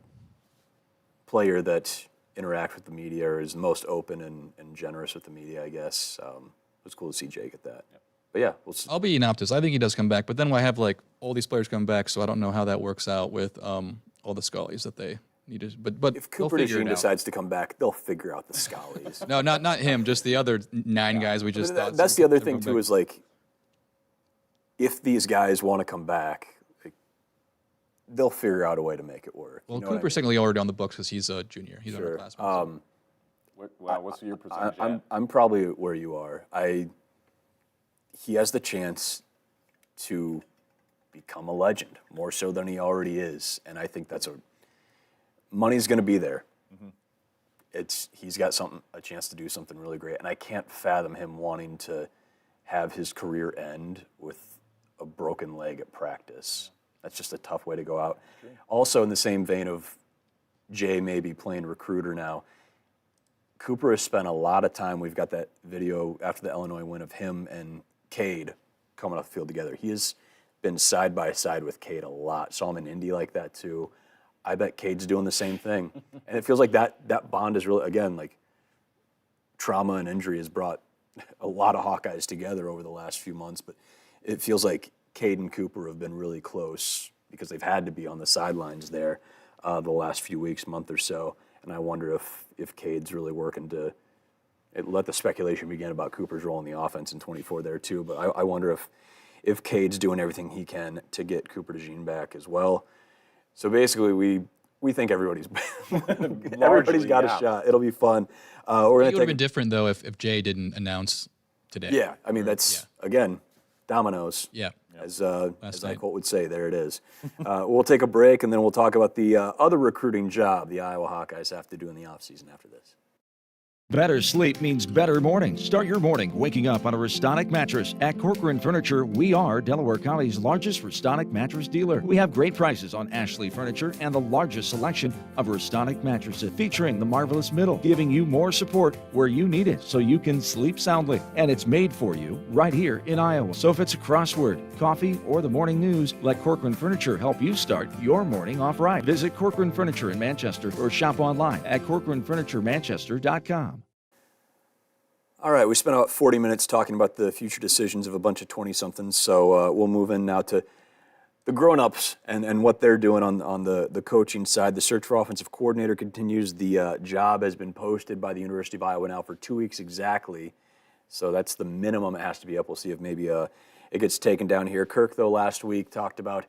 player that interacts with the media or is most open and generous with the media, I guess. It was cool to see Jay get that. Yep. But yeah, we'll see. I'll be an optimist. I think he does come back, but then I have like all these players come back, so I don't know how that works out with all the Scullies that they need to. But if Cooper DeJean decides to come back, they'll figure out the Scullies. No, not him. Just the other 9 guys we just thought. That's the other thing too. Is like, if these guys want to come back, they'll figure out a way to make it work. Well, Cooper's technically already on the books because he's a junior. He's underclassman. What's your percentage? I'm probably where you are. He has the chance to become a legend, more so than he already is, and I think money's going to be there. Mm-hmm. He's got a chance to do something really great, and I can't fathom him wanting to have his career end with a broken leg at practice. That's just a tough way to go out. Sure. Also, in the same vein of Jay maybe playing recruiter now, Cooper has spent a lot of time. We've got that video after the Illinois win of him and Cade coming off the field together. He has been side by side with Cade a lot. Saw him in Indy like that too. I bet Cade's doing the same thing. And it feels like that bond is really, again, like trauma and injury has brought a lot of Hawkeyes together over the last few months, but it feels like Cade and Cooper have been really close because they've had to be on the sidelines there the last few weeks, month or so. And I wonder if Cade's really working to let the speculation begin about Cooper's role in the offense in 24 there too. But I wonder if Cade's doing everything he can to get Cooper DeJean back as well. So basically, we think everybody's got a shot. It'll be fun. It would have been different though if Jay didn't announce today. Yeah, I mean again, dominoes. Yeah. As Eichholt would say, there it is. We'll take a break, and then we'll talk about the other recruiting job the Iowa Hawkeyes have to do in the offseason after this. Better sleep means better morning. Start your morning waking up on a Restonic mattress. At Corcoran Furniture, we are Delaware County's largest Restonic mattress dealer. We have great prices on Ashley Furniture and the largest selection of Restonic mattresses, featuring the Marvelous Middle, giving you more support where you need it so you can sleep soundly. And it's made for you right here in Iowa. So if it's a crossword, coffee, or the morning news, let Corcoran Furniture help you start your morning off right. Visit Corcoran Furniture in Manchester or shop online at CorcoranFurnitureManchester.com. All right, we spent about 40 minutes talking about the future decisions of a bunch of 20-somethings, so we'll move in now to the grown-ups and what they're doing on the coaching side. The search for offensive coordinator continues. The job has been posted by the University of Iowa now for 2 weeks exactly, so that's the minimum it has to be up. We'll see if maybe it gets taken down here. Kirk, though, last week talked about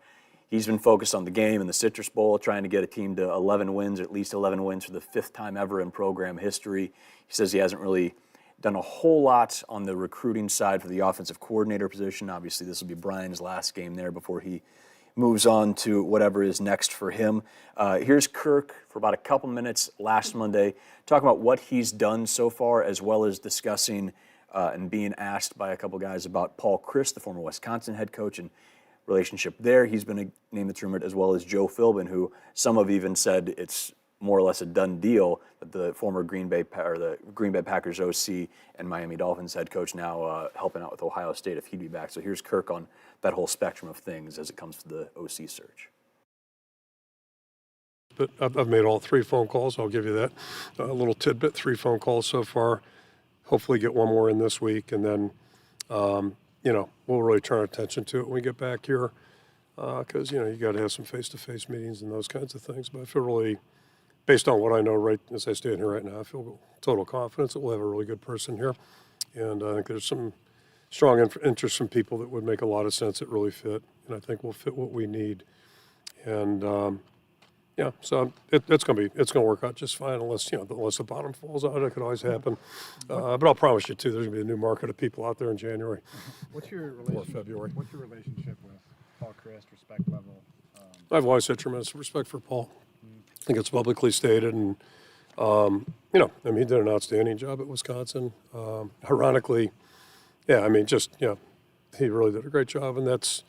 he's been focused on the game and the Citrus Bowl, trying to get a team to 11 wins, at least 11 wins for the 5th time ever in program history. He says he hasn't really done a whole lot on the recruiting side for the offensive coordinator position. Obviously, this will be Brian's last game there before he moves on to whatever is next for him. Here's Kirk for about a couple minutes last Monday, talking about what he's done so far, as well as discussing and being asked by a couple guys about Paul Chryst, the former Wisconsin head coach, and relationship there. He's been named the rumored, as well as Joe Philbin, who some have even said it's more or less a done deal that the former Green Bay Packers OC and Miami Dolphins head coach now helping out with Ohio State if he'd be back. So here's Kirk on that whole spectrum of things as it comes to the OC search. But I've made all 3 phone calls. I'll give you that. A little tidbit, 3 phone calls so far. Hopefully get one more in this week. And then, we'll really turn our attention to it when we get back here. Because, you got to have some face-to-face meetings and those kinds of things. But I feel really, based on what I know right as I stand here right now, I feel total confidence that we'll have a really good person here. And I think there's some strong interest from people that would make a lot of sense that really fit. And I think will fit what we need. And, so it's going to work out just fine unless the bottom falls out. It could always happen. But I'll promise you, too, there's going to be a new market of people out there in January. What's your February. What's your relationship with Paul Chryst, respect level? I've always had tremendous respect for Paul. I think it's publicly stated. And, he did an outstanding job at Wisconsin. Ironically, he really did a great job. And that's,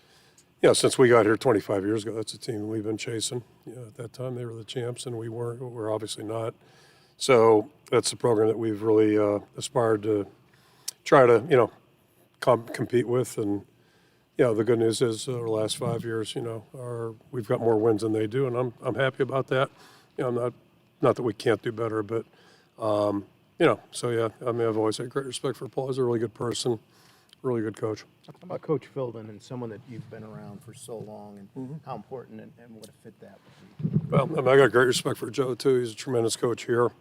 since we got here 25 years ago, that's a team we've been chasing. At that time, they were the champs, and we weren't. We're obviously not. So that's the program that we've really aspired to try to, compete with. And, the good news is the last 5 years, we've got more wins than they do, and I'm happy about that. Not that we can't do better, but, I've always had great respect for Paul. He's a really good person, really good coach. How about Coach Philbin and someone that you've been around for so long, and how important and what a fit that would be? Well, I got great respect for Joe, too. He's a tremendous coach here.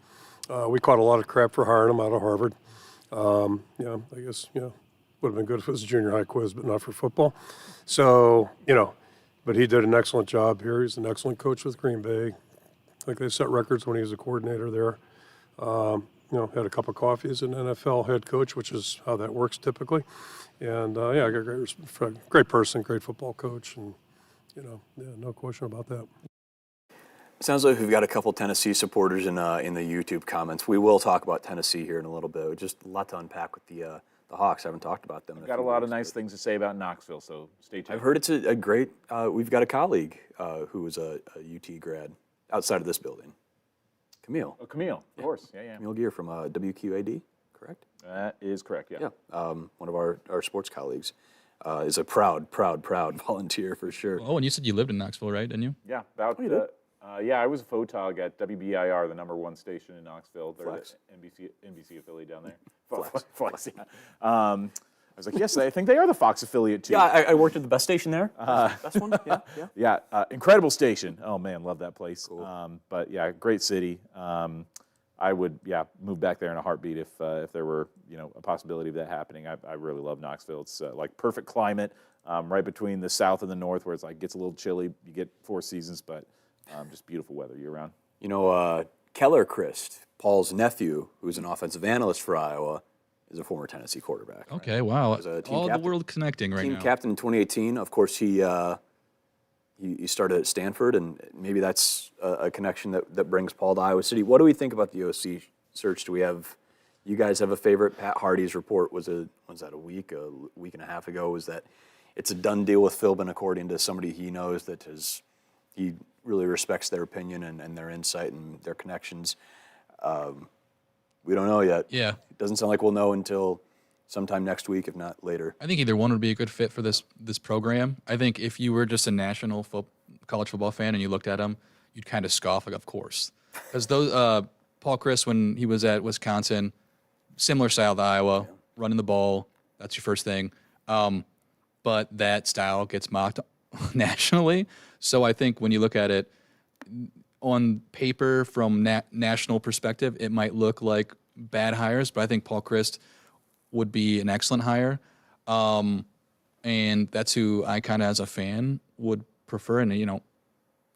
We caught a lot of crap for hiring him out of Harvard. I guess, would have been good if it was a junior high quiz, but not for football. So, but he did an excellent job here. He's an excellent coach with Green Bay. I think they set records when he was a coordinator there. Had a cup of coffee as an NFL head coach, which is how that works typically. And, I got great person, great football coach, and, no question about that. Sounds like we've got a couple Tennessee supporters in the YouTube comments. We will talk about Tennessee here in a little bit. Just a lot to unpack with the Hawks. I haven't talked about them. I've got a lot of nice things to say about Knoxville, so stay tuned. I've heard it's a great. We've got a colleague who was a UT grad outside of this building. Camille. Oh, Camille, of course. Yeah. Camille Gear from WQAD, correct? That is correct, yeah. Yeah, one of our sports colleagues is a proud volunteer for sure. Oh, and you said you lived in Knoxville, right? Didn't you? Yeah, about. I was a photog at WBIR, the #1 station in Knoxville. They're Flex. the NBC affiliate down there. Flex, yeah. I was like, yes, I think they are the Fox affiliate too. Yeah, I worked at the best station there. Best one? Yeah. Incredible station. Oh man, love that place. Cool. But yeah, great city. I would move back there in a heartbeat if there were a possibility of that happening. I really love Knoxville. It's like perfect climate, right between the south and the north, where it's like gets a little chilly. You get 4 seasons, but just beautiful weather year round. Keller Chryst, Paul's nephew, who's an offensive analyst for Iowa, is a former Tennessee quarterback. Okay, wow. He was a team All captain. the world connecting right now. Team captain in 2018. Of course, he started at Stanford, and maybe that's a connection that brings Paul to Iowa City. What do we think about the OC search? Do you guys have a favorite? Pat Hardy's report was a week and a half ago, was that it's a done deal with Philbin, according to somebody he knows he really respects their opinion and their insight and their connections. We don't know yet. Yeah. It doesn't sound like we'll know until sometime next week, if not later. I think either one would be a good fit for this program. I think if you were just a national college football fan and you looked at him, you'd kind of scoff, like, of course. Because Paul Chryst, when he was at Wisconsin, similar style to Iowa, running the ball, that's your first thing. But that style gets mocked nationally. So I think when you look at it on paper from national perspective, it might look like bad hires, but I think Paul Chryst would be an excellent hire. And that's who I kind of, as a fan, would prefer. And,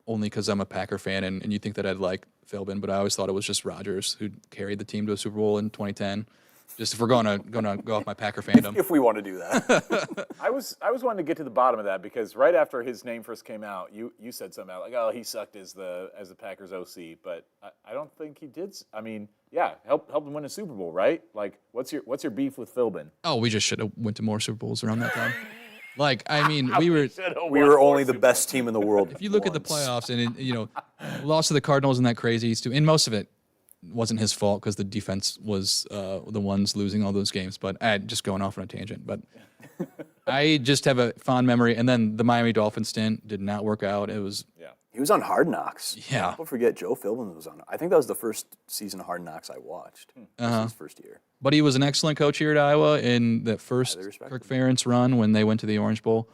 only because I'm a Packer fan and you think that I'd like Philbin, but I always thought it was just Rodgers who carried the team to a Super Bowl in 2010. Just if we're going to go off my Packer fandom. If we want to do that. I was wanting to get to the bottom of that because right after his name first came out, you said something about like, oh, he sucked as the Packers OC, but I don't think he did. I mean, yeah, helped him win a Super Bowl, right? Like, what's your beef with Philbin? Oh, we just should have went to more Super Bowls around that time. Like, I mean, we were only the best team in the world. If you look at the playoffs and lost to the Cardinals and that crazy, and most of it wasn't his fault because the defense was the ones losing all those games. But just going off on a tangent. But I just have a fond memory. And then the Miami Dolphins stint did not work out. It was He was on Hard Knocks. Yeah. People forget Joe Philbin was on. I think that was the first season of Hard Knocks I watched. This was his first year. But he was an excellent coach here at Iowa in that first Kirk Ferentz run when they went to the Orange Bowl.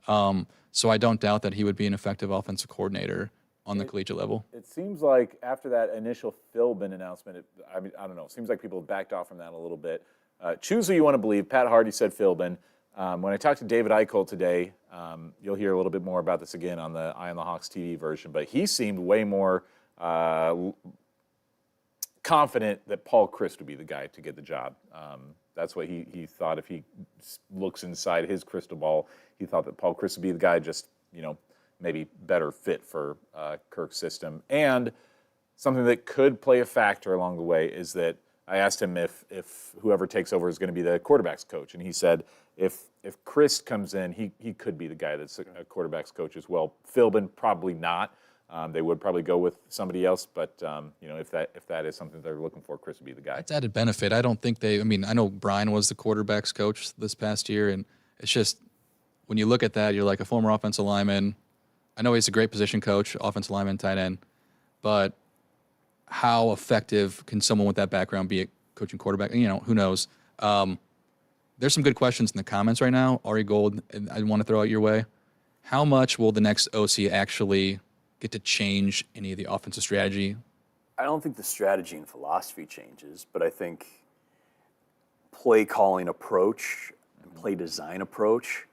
Yep. So I don't doubt that he would be an effective offensive coordinator on the collegiate level. It seems like after that initial Philbin announcement, I don't know. It seems like people have backed off from that a little bit. Choose who you want to believe. Pat Hardy said Philbin. When I talked to David Eichel today, you'll hear a little bit more about this again on the Eye on the Hawks TV version, but he seemed way more confident that Paul Chryst would be the guy to get the job. That's what he thought. If he looks inside his crystal ball, he thought that Paul Chryst would be the guy, just, maybe better fit for Kirk's system. And something that could play a factor along the way is that I asked him if whoever takes over is going to be the quarterback's coach, and he said if Chryst comes in, he could be the guy that's a quarterback's coach as well. Philbin, probably not. They would probably go with somebody else, but if that is something they're looking for, Chryst would be the guy. That's added benefit. I don't think I know Brian was the quarterback's coach this past year, and it's just when you look at that, you're like a former offensive lineman. I know he's a great position coach, offensive lineman, tight end, but how effective can someone with that background be at coaching quarterback? Who knows? There's some good questions in the comments right now. Ari Gold, I want to throw out your way. How much will the next OC actually get to change any of the offensive strategy? I don't think the strategy and philosophy changes, but I think play calling approach and play design approach,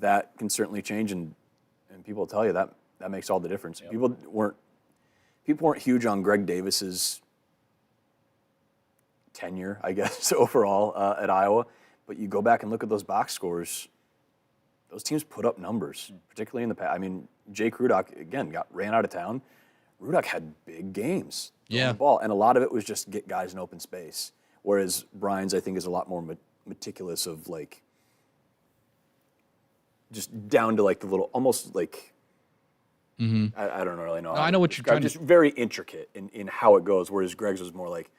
that can certainly change, and people will tell you that makes all the difference. Yep. People weren't huge on Greg Davis's tenure, I guess, overall at Iowa, but you go back and look at those box scores, those teams put up numbers, particularly in the past. I mean, Jake Rudock, again, ran out of town. Rudock had big games on the ball, and a lot of it was just get guys in open space, whereas Brian's, I think, is a lot more meticulous of, like, just down to, like, the little, almost like, I don't really know. No, I know what you're trying to... Just very intricate in how it goes, whereas Greg's was more like,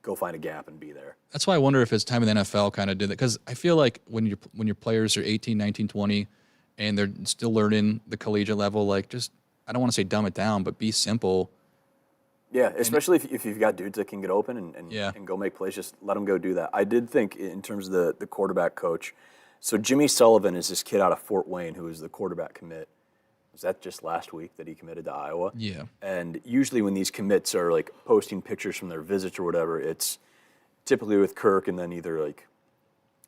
go find a gap and be there. That's why I wonder if his time in the NFL kind of did that, because I feel like when your players are 18, 19, 20, and they're still learning the collegiate level, like, just, I don't want to say dumb it down, but be simple. Yeah, especially if you've got dudes that can get open and go make plays, just let them go do that. I did think in terms of the quarterback coach, so Jimmy Sullivan is this kid out of Fort Wayne who is the quarterback commit. Was that just last week that he committed to Iowa? Yeah. And usually when these commits are like posting pictures from their visits or whatever, it's typically with Kirk and then either like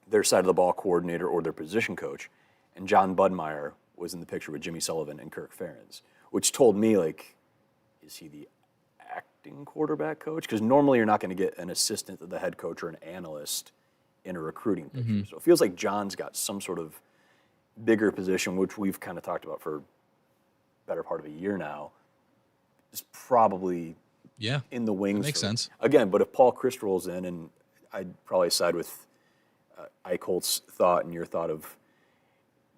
their side of the ball coordinator or their position coach. And John Budmeyer was in the picture with Jimmy Sullivan and Kirk Ferentz, which told me, like, is he the acting quarterback coach? Because normally you're not going to get an assistant to the head coach or an analyst in a recruiting picture. So it feels like John's got some sort of bigger position, which we've kind of talked about for better part of a year now, is probably in the wings. That makes sense. Again, but if Paul Chryst rolls in, and I'd probably side with Eichelt's thought and your thought of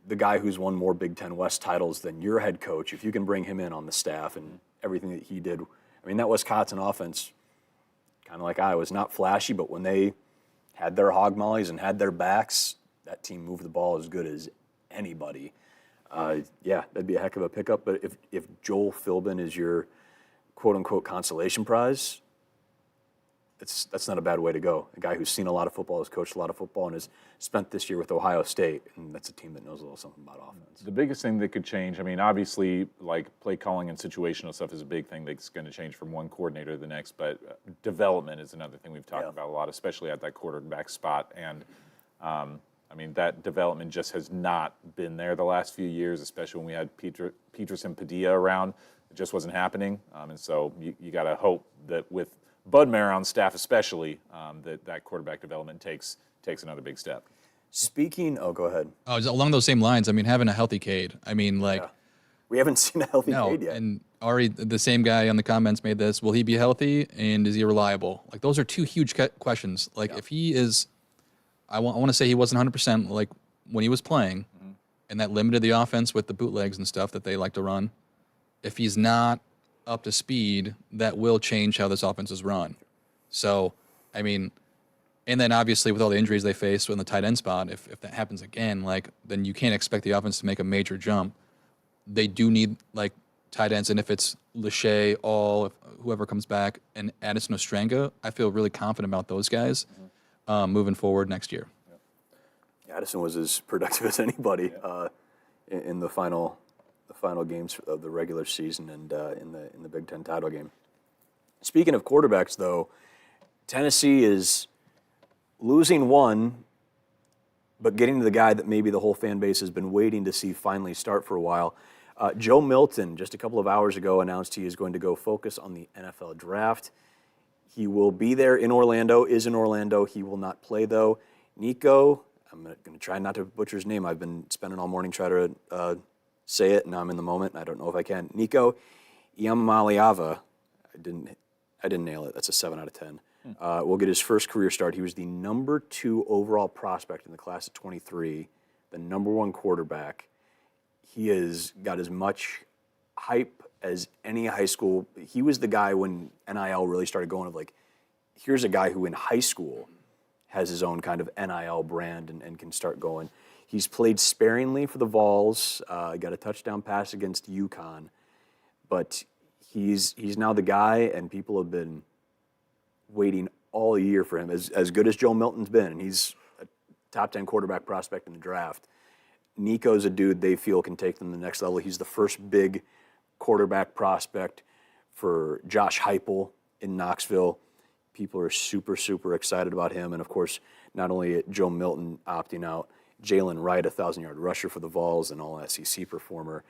the guy who's won more Big Ten West titles than your head coach, if you can bring him in on the staff and everything that he did. I mean, that Wisconsin offense, kind of like Iowa's, not flashy, but when they had their hog mollies and had their backs, that team moved the ball as good as anybody. That'd be a heck of a pickup. But if Joel Philbin is your quote-unquote consolation prize, that's not a bad way to go. A guy who's seen a lot of football, has coached a lot of football, and has spent this year with Ohio State, and that's a team that knows a little something about offense. The biggest thing that could change, I mean, obviously, like, play calling and situational stuff is a big thing that's going to change from one coordinator to the next, but development is another thing we've talked about a lot, especially at that quarterback spot. And, I mean, that development just has not been there the last few years, especially when we had Petrus and Padilla around. It just wasn't happening. And so you got to hope that with Bud Maron's staff especially, that quarterback development takes another big step. Speaking, go ahead. Oh, along those same lines, I mean, having a healthy Cade. I mean, like, We haven't seen a healthy no, Cade yet. and Ari, the same guy on the comments made this. Will he be healthy, and is he reliable? Like, those are two huge questions. Like, if he is, I want to say he wasn't 100% like when he was playing, and that limited the offense with the bootlegs and stuff that they like to run. If he's not up to speed, that will change how this offense is run. So, I mean, and then obviously with all the injuries they faced in the tight end spot, if that happens again, like, then you can't expect the offense to make a major jump. They do need like tight ends, and if it's Lachey, whoever comes back, and Addison Ostrenga, I feel really confident about those guys moving forward next year. Addison was as productive as anybody in the final games of the regular season and in the Big Ten title game. Speaking of quarterbacks, though, Tennessee is losing one, but getting to the guy that maybe the whole fan base has been waiting to see finally start for a while. Joe Milton, just a couple of hours ago, announced he is going to go focus on the NFL draft. He will be there in Orlando, is in Orlando. He will not play, though. Nico, I'm going to try not to butcher his name. I've been spending all morning trying to say it, and now I'm in the moment, and I don't know if I can. Nico Iamaleava, I didn't nail it. That's a 7 out of 10. Will get his first career start. He was the number 2 overall prospect in the class of 23, the number 1 quarterback. He has got as much hype as any high school. He was the guy when NIL really started going of like, here's a guy who in high school has his own kind of NIL brand and can start going. He's played sparingly for the Vols, got a touchdown pass against UConn, but he's now the guy, and people have been waiting all year for him. As good as Joe Milton's been, and he's a top 10 quarterback prospect in the draft, Nico's a dude they feel can take them to the next level. He's the first big quarterback prospect for Josh Heupel in Knoxville. People are super, super excited about him. And, of course, not only Joe Milton opting out, Jalen Wright, a 1,000-yard rusher for the Vols and all-SEC performer,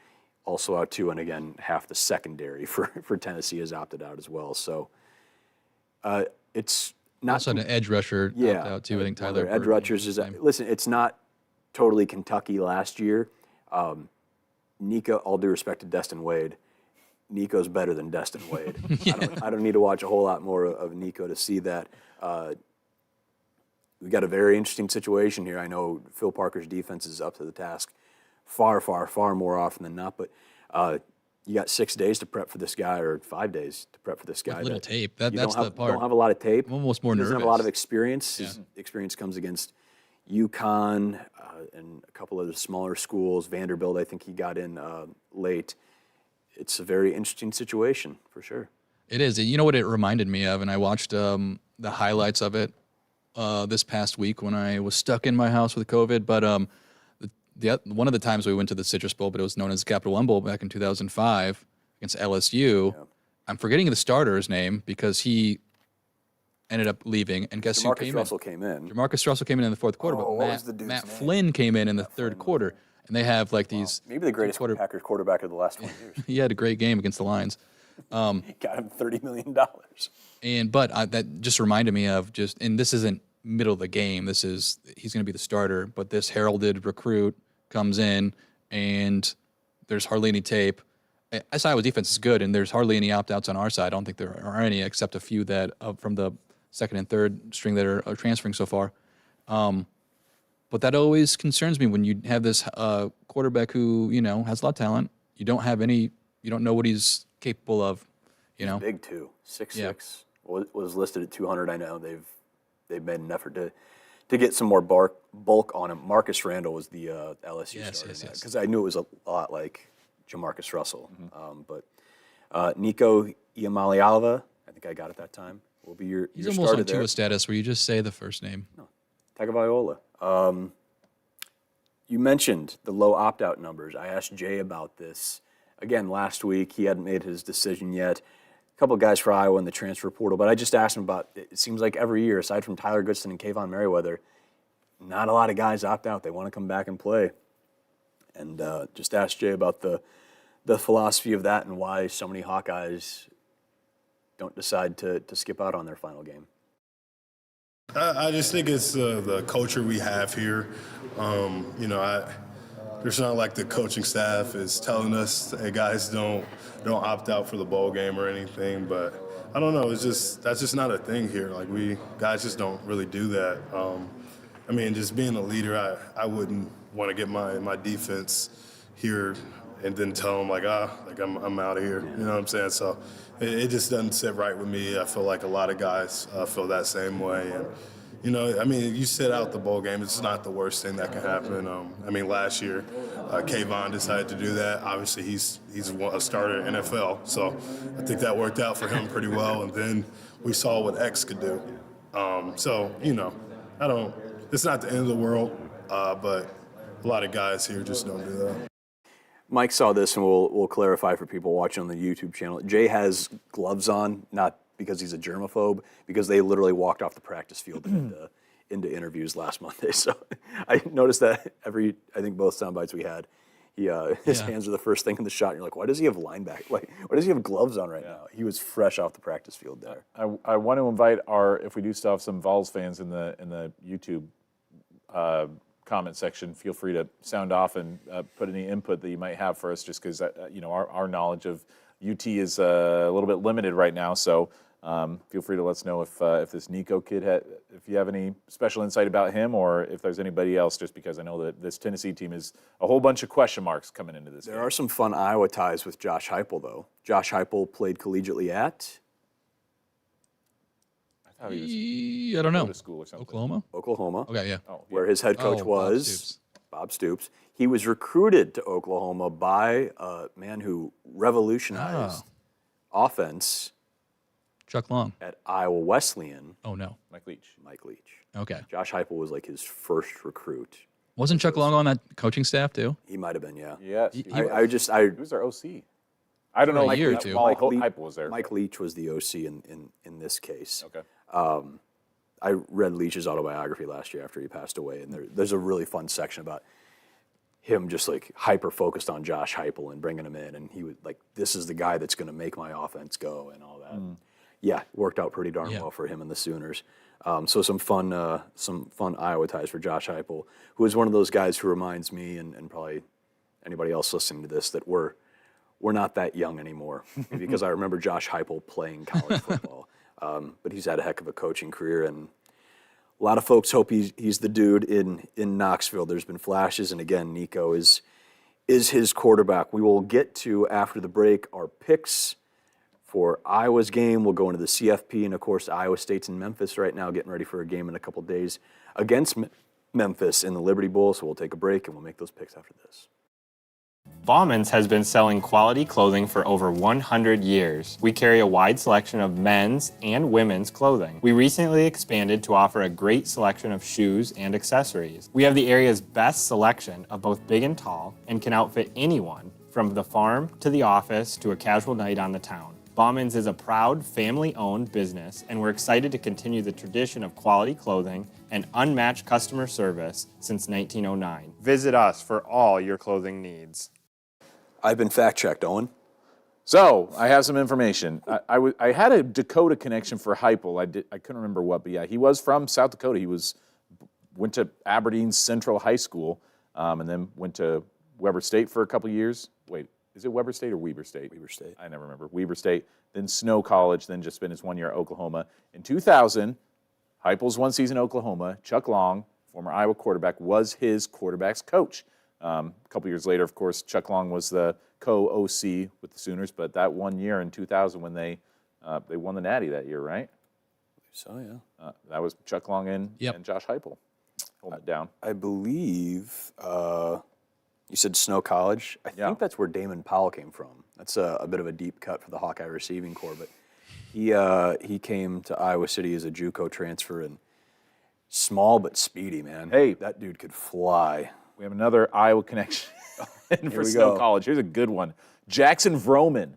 also out too. And, again, half the secondary for Tennessee has opted out as well. So it's not Also an edge rusher opt out too. I think Tyler. Edge rushers is listen. It's not totally Kentucky last year. Nico, all due respect to Destin Wade, Nico's better than Destin Wade. I don't need to watch a whole lot more of Nico to see that. We've got a very interesting situation here. I know Phil Parker's defense is up to the task far, far, far more often than not, but you got 6 days to prep for this guy, or 5 days to prep for this guy. With little tape. That's the part. Don't have a lot of tape. I'm almost more he nervous. Doesn't have a lot of experience. His experience comes against UConn and a couple of the smaller schools. Vanderbilt, I think he got in late. It's a very interesting situation for sure. It is. You know what it reminded me of, and I watched the highlights of it this past week when I was stuck in my house with COVID. But one of the times we went to the Citrus Bowl, but it was known as Capital One Bowl back in 2005 against LSU. Yeah. I'm forgetting the starter's name because he ended up leaving, and guess who came in? Jamarcus Russell came in the fourth quarter, but Matt Flynn came in the third quarter, and they have like these. Maybe the greatest Packers quarterback of the last 20 years. He had a great game against the Lions. Got him $30 million. But that just reminded me of and this isn't middle of the game. He's going to be the starter, but this heralded recruit comes in, and there's hardly any tape. Iowa defense is good, and there's hardly any opt-outs on our side. I don't think there are any, except a few that from the second and third string that are transferring so far. But that always concerns me when you have this quarterback who, has a lot of talent. You don't know what he's capable of, He's big too, 6'6", was listed at 200. I know they've made an effort to get some more bulk on him. Marcus Randall was the LSU starter, because I knew it was a lot like Jamarcus Russell. Mm-hmm. But Nico Iamaleava, I think I got it that time, will be your He's almost on Tua status where you just say the first name. No, Tagovailoa. You mentioned the low opt-out numbers. I asked Jay about this again last week. He hadn't made his decision yet. A couple of guys for Iowa in the transfer portal, but I just asked him about it. Seems like every year, aside from Tyler Goodson and Kayvon Merriweather, not a lot of guys opt out. They want to come back and play. And just asked Jay about the philosophy of that and why so many Hawkeyes don't decide to skip out on their final game? I just think it's the culture we have here. There's not like the coaching staff is telling us, hey guys, don't opt out for the bowl game or anything. But I don't know. That's just not a thing here. Like guys just don't really do that. Just being a leader, I wouldn't want to get my defense here and then tell them I'm out of here. You know what I'm saying? So it just doesn't sit right with me. I feel like a lot of guys feel that same way. And you sit out the bowl game. It's not the worst thing that can happen. Last year, Kayvon decided to do that. Obviously, he's a starter in NFL, so I think that worked out for him pretty well. And then we saw what X could do. It's not the end of the world, but a lot of guys here just don't do that. Mike saw this, and we'll clarify for people watching on the YouTube channel. Jay has gloves on, not because he's a germaphobe, because they literally walked off the practice field into interviews last Monday. So I noticed that I think both sound bites we had, his hands are the first thing in the shot. And you're like, why does he have linebacker? Why does he have gloves on right now? He was fresh off the practice field there. I want to invite if we do still have some Vols fans in the YouTube comment section, feel free to sound off and put any input that you might have for us, just because our knowledge of UT is a little bit limited right now. So feel free to let us know if this Nico kid if you have any special insight about him, or if there's anybody else, just because I know that this Tennessee team is a whole bunch of question marks coming into this game. There are some fun Iowa ties with Josh Heupel, though. Josh Heupel played collegiately at? I don't know. School or something. Oklahoma. Okay, yeah. Where his head coach was Bob Stoops. He was recruited to Oklahoma by a man who revolutionized offense. Chuck Long. At Iowa Wesleyan. Oh, no. Mike Leach. Okay. Josh Heupel was like his first recruit. Wasn't Chuck Long on that coaching staff, too? He might have been, yeah. Yes. He was our OC. I don't know. A year or two. Mike Heupel was there. Mike Leach was the OC in this case. Okay. I read Leach's autobiography last year after he passed away, and there's a really fun section about him just like hyper focused on Josh Heupel and bringing him in, and he was like, "This is the guy that's going to make my offense go," and all that. Yeah, worked out pretty darn well for him and the Sooners. So some fun Iowa ties for Josh Heupel, who is one of those guys who reminds me and probably anybody else listening to this that we're not that young anymore, because I remember Josh Heupel playing college football. But he's had a heck of a coaching career, and a lot of folks hope he's the dude in Knoxville. There's been flashes, and again, Nico is his quarterback. We will get to, after the break, our picks for Iowa's game. We'll go into the CFP, and of course, Iowa State's in Memphis right now, getting ready for a game in a couple days against Memphis in the Liberty Bowl. So we'll take a break, and we'll make those picks after this. Bauman's has been selling quality clothing for over 100 years. We carry a wide selection of men's and women's clothing. We recently expanded to offer a great selection of shoes and accessories. We have the area's best selection of both big and tall, and can outfit anyone from the farm to the office to a casual night on the town. Bauman's is a proud family-owned business, and we're excited to continue the tradition of quality clothing and unmatched customer service since 1909. Visit us for all your clothing needs. I've been fact-checked, Owen. So I have some information. I had a Dakota connection for Heupel. I couldn't remember what, but yeah, he was from South Dakota. He went to Aberdeen Central High School, and then went to Weber State for a couple years. Wait, is it Weber State or Weber State? Weber State. I never remember. Weber State, then Snow College, then just spent his 1 year at Oklahoma. In 2000, Heupel's one season at Oklahoma. Chuck Long, former Iowa quarterback, was his quarterback's coach. A couple years later, of course, Chuck Long was the co-OC with the Sooners, but that 1 year in 2000 when they won the Natty that year, right? So, yeah. That was Chuck Long and Josh Heupel holding it down. I believe you said Snow College. I think that's where Damon Powell came from. That's a bit of a deep cut for the Hawkeye receiving corps, but he came to Iowa City as a JUCO transfer, and small but speedy, man. Hey, that dude could fly. We have another Iowa connection for Snow College. Here's a good one. Jackson Vroman.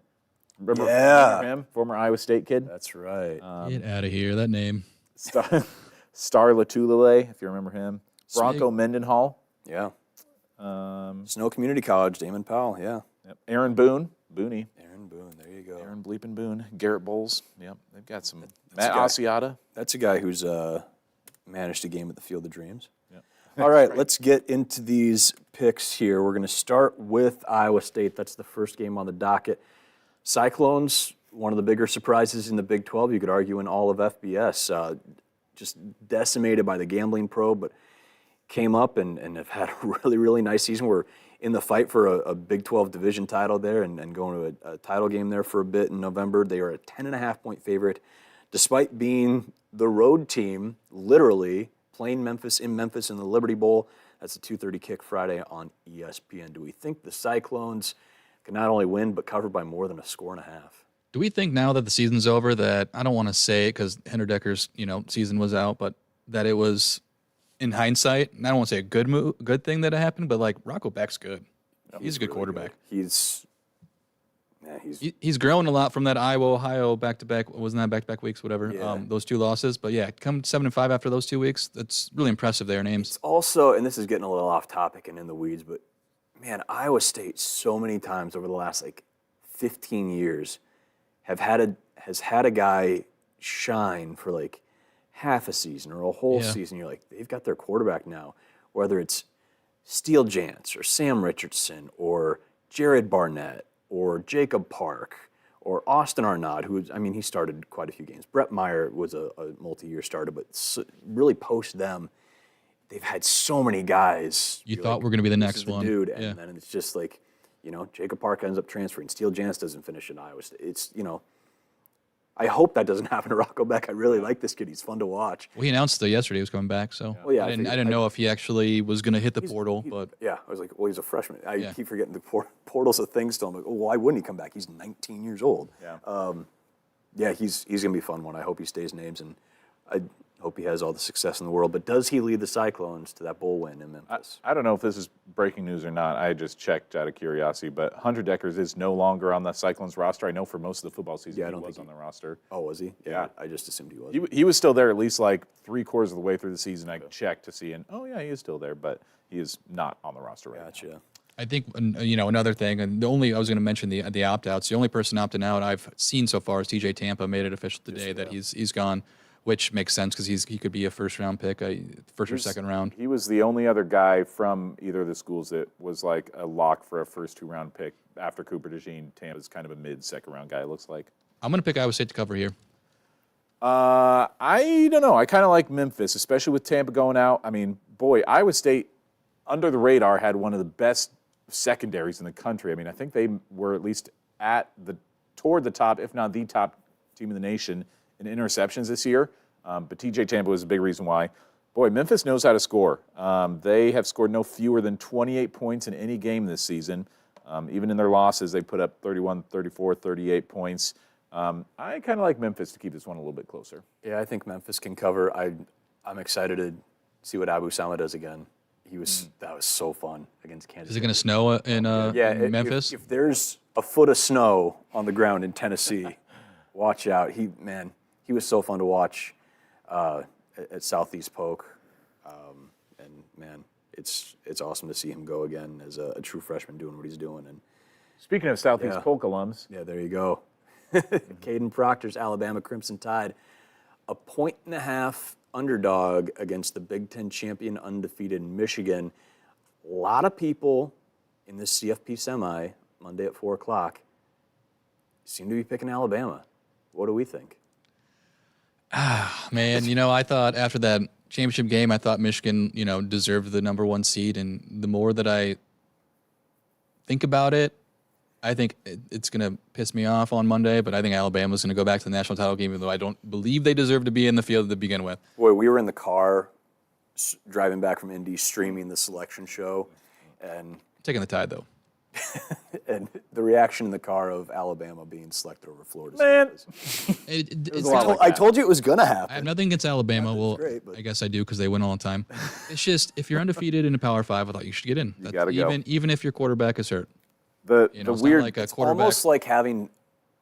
Remember him? Former Iowa State kid. That's right. Get out of here, that name. Star Latulele, if you remember him. Bronco Mendenhall. Yeah. Snow Community College, Damon Powell, yeah. Yep. Aaron Boone. Booney. Aaron Boone, there you go. go. Aaron Bleepin Boone, Garrett Bowles. Yep, they've got some. That's Matt a guy. Asiata. That's a guy who's managed a game at the Field of Dreams. Yep. All right, let's get into these picks here. We're going to start with Iowa State. That's the first game on the docket. Cyclones, one of the bigger surprises in the Big 12, you could argue, in all of FBS. Just decimated by the gambling probe, but came up and have had a really, really nice season. We're in the fight for a Big 12 division title there and going to a title game there for a bit in November. They are a 10.5-point favorite, despite being the road team, literally playing Memphis in the Liberty Bowl. That's a 2:30 kick Friday on ESPN. Do we think the Cyclones can not only win but cover by more than a score and a half? Do we think now that the season's over that, I don't want to say it because Henderdecker's season was out, but that it was, in hindsight, and I don't want to say a good thing that it happened, but like Rocco Beck's good. He's a good really quarterback. Good. He's grown a lot from that Iowa-Ohio back-to-back, wasn't that back-to-back weeks, whatever, Yeah. those 2 losses. But yeah, come 7-5 after those 2 weeks, that's really impressive, their names. It's also, and this is getting a little off topic and in the weeds, but man, Iowa State so many times over the last 15 years has had a guy shine for half a season or a whole season. You're like, they've got their quarterback now, whether it's Steele Jantz or Sam Richardson or Jared Barnett or Jacob Park or Austin Arnaud, he started quite a few games. Brett Meyer was a multi-year starter, but really post them, they've had so many guys. You thought we're going to be the next the one. dude, and then it's just Jacob Park ends up transferring. Steele Jantz doesn't finish in Iowa State. It's, I hope that doesn't happen to Rocco Beck. I really like this kid. He's fun to watch. Well, he announced yesterday he was coming back, so Well, yeah, I didn't know if he actually was going to hit the portal, but Yeah, I was like, well, he's a freshman. I keep forgetting the portal's a thing still. I'm like, oh, why wouldn't he come back? He's 19 years old. Yeah. He's going to be a fun one. I hope he stays names, and I hope he has all the success in the world. But does he lead the Cyclones to that bowl win in Memphis? I don't know if this is breaking news or not. I just checked out of curiosity, but Hunter Deckers is no longer on the Cyclones roster. I know for most of the football season he was on the roster. Oh, was he? Yeah. I just assumed he was. He was still there at least 3/4 of the way through the season. I checked to see, and he is still there, but he is not on the roster right now. Gotcha. I think another thing, and I was going to mention the opt-outs. The only person opting out I've seen so far is TJ Tampa. Made it official today that he's gone, which makes sense because he could be a first-round pick, first or second round. He was the only other guy from either of the schools that was a lock for a first 2-round pick after Cooper DeJean. Tampa's kind of a mid-second round guy, it looks like. I'm going to pick Iowa State to cover here. I don't know. I kind of like Memphis, especially with Tampa going out. Iowa State, under the radar, had one of the best secondaries in the country. I think they were at least toward the top, if not the top team in the nation in interceptions this year. But TJ Tampa was a big reason why. Boy, Memphis knows how to score. They have scored no fewer than 28 points in any game this season. Even in their losses, they put up 31, 34, 38 points. I kind of like Memphis to keep this one a little bit closer. Yeah, I think Memphis can cover. I'm excited to see what Abu Sama does again. That was so fun against Kansas. Is it going to snow in Memphis? If there's a foot of snow on the ground in Tennessee, watch out. He was so fun to watch at Southeast Polk, and man, it's awesome to see him go again as a true freshman doing what he's doing. And speaking of Southeast Polk alums, yeah, there you go. Caden Proctor's Alabama Crimson Tide, a 1.5 underdog against the Big Ten champion undefeated Michigan. A lot of people in this CFP semi Monday at 4 o'clock seem to be picking Alabama. What do we think? Man, I thought after that championship game, I thought Michigan, deserved the number 1 seed. And the more that I think about it, I think it's going to piss me off on Monday, but I think Alabama's going to go back to the national title game, even though I don't believe they deserve to be in the field to begin with. Boy, we were in the car driving back from Indy streaming the selection show. And taking the Tide, though. And the reaction in the car of Alabama being selected over Florida State. Man, I told you it was going to happen. I have nothing against Alabama. Well, great, I guess I do because they win all the time. It's just, if you're undefeated in a Power 5, I thought you should get in. You got to go. Even if your quarterback is hurt. The weird, like it's almost like having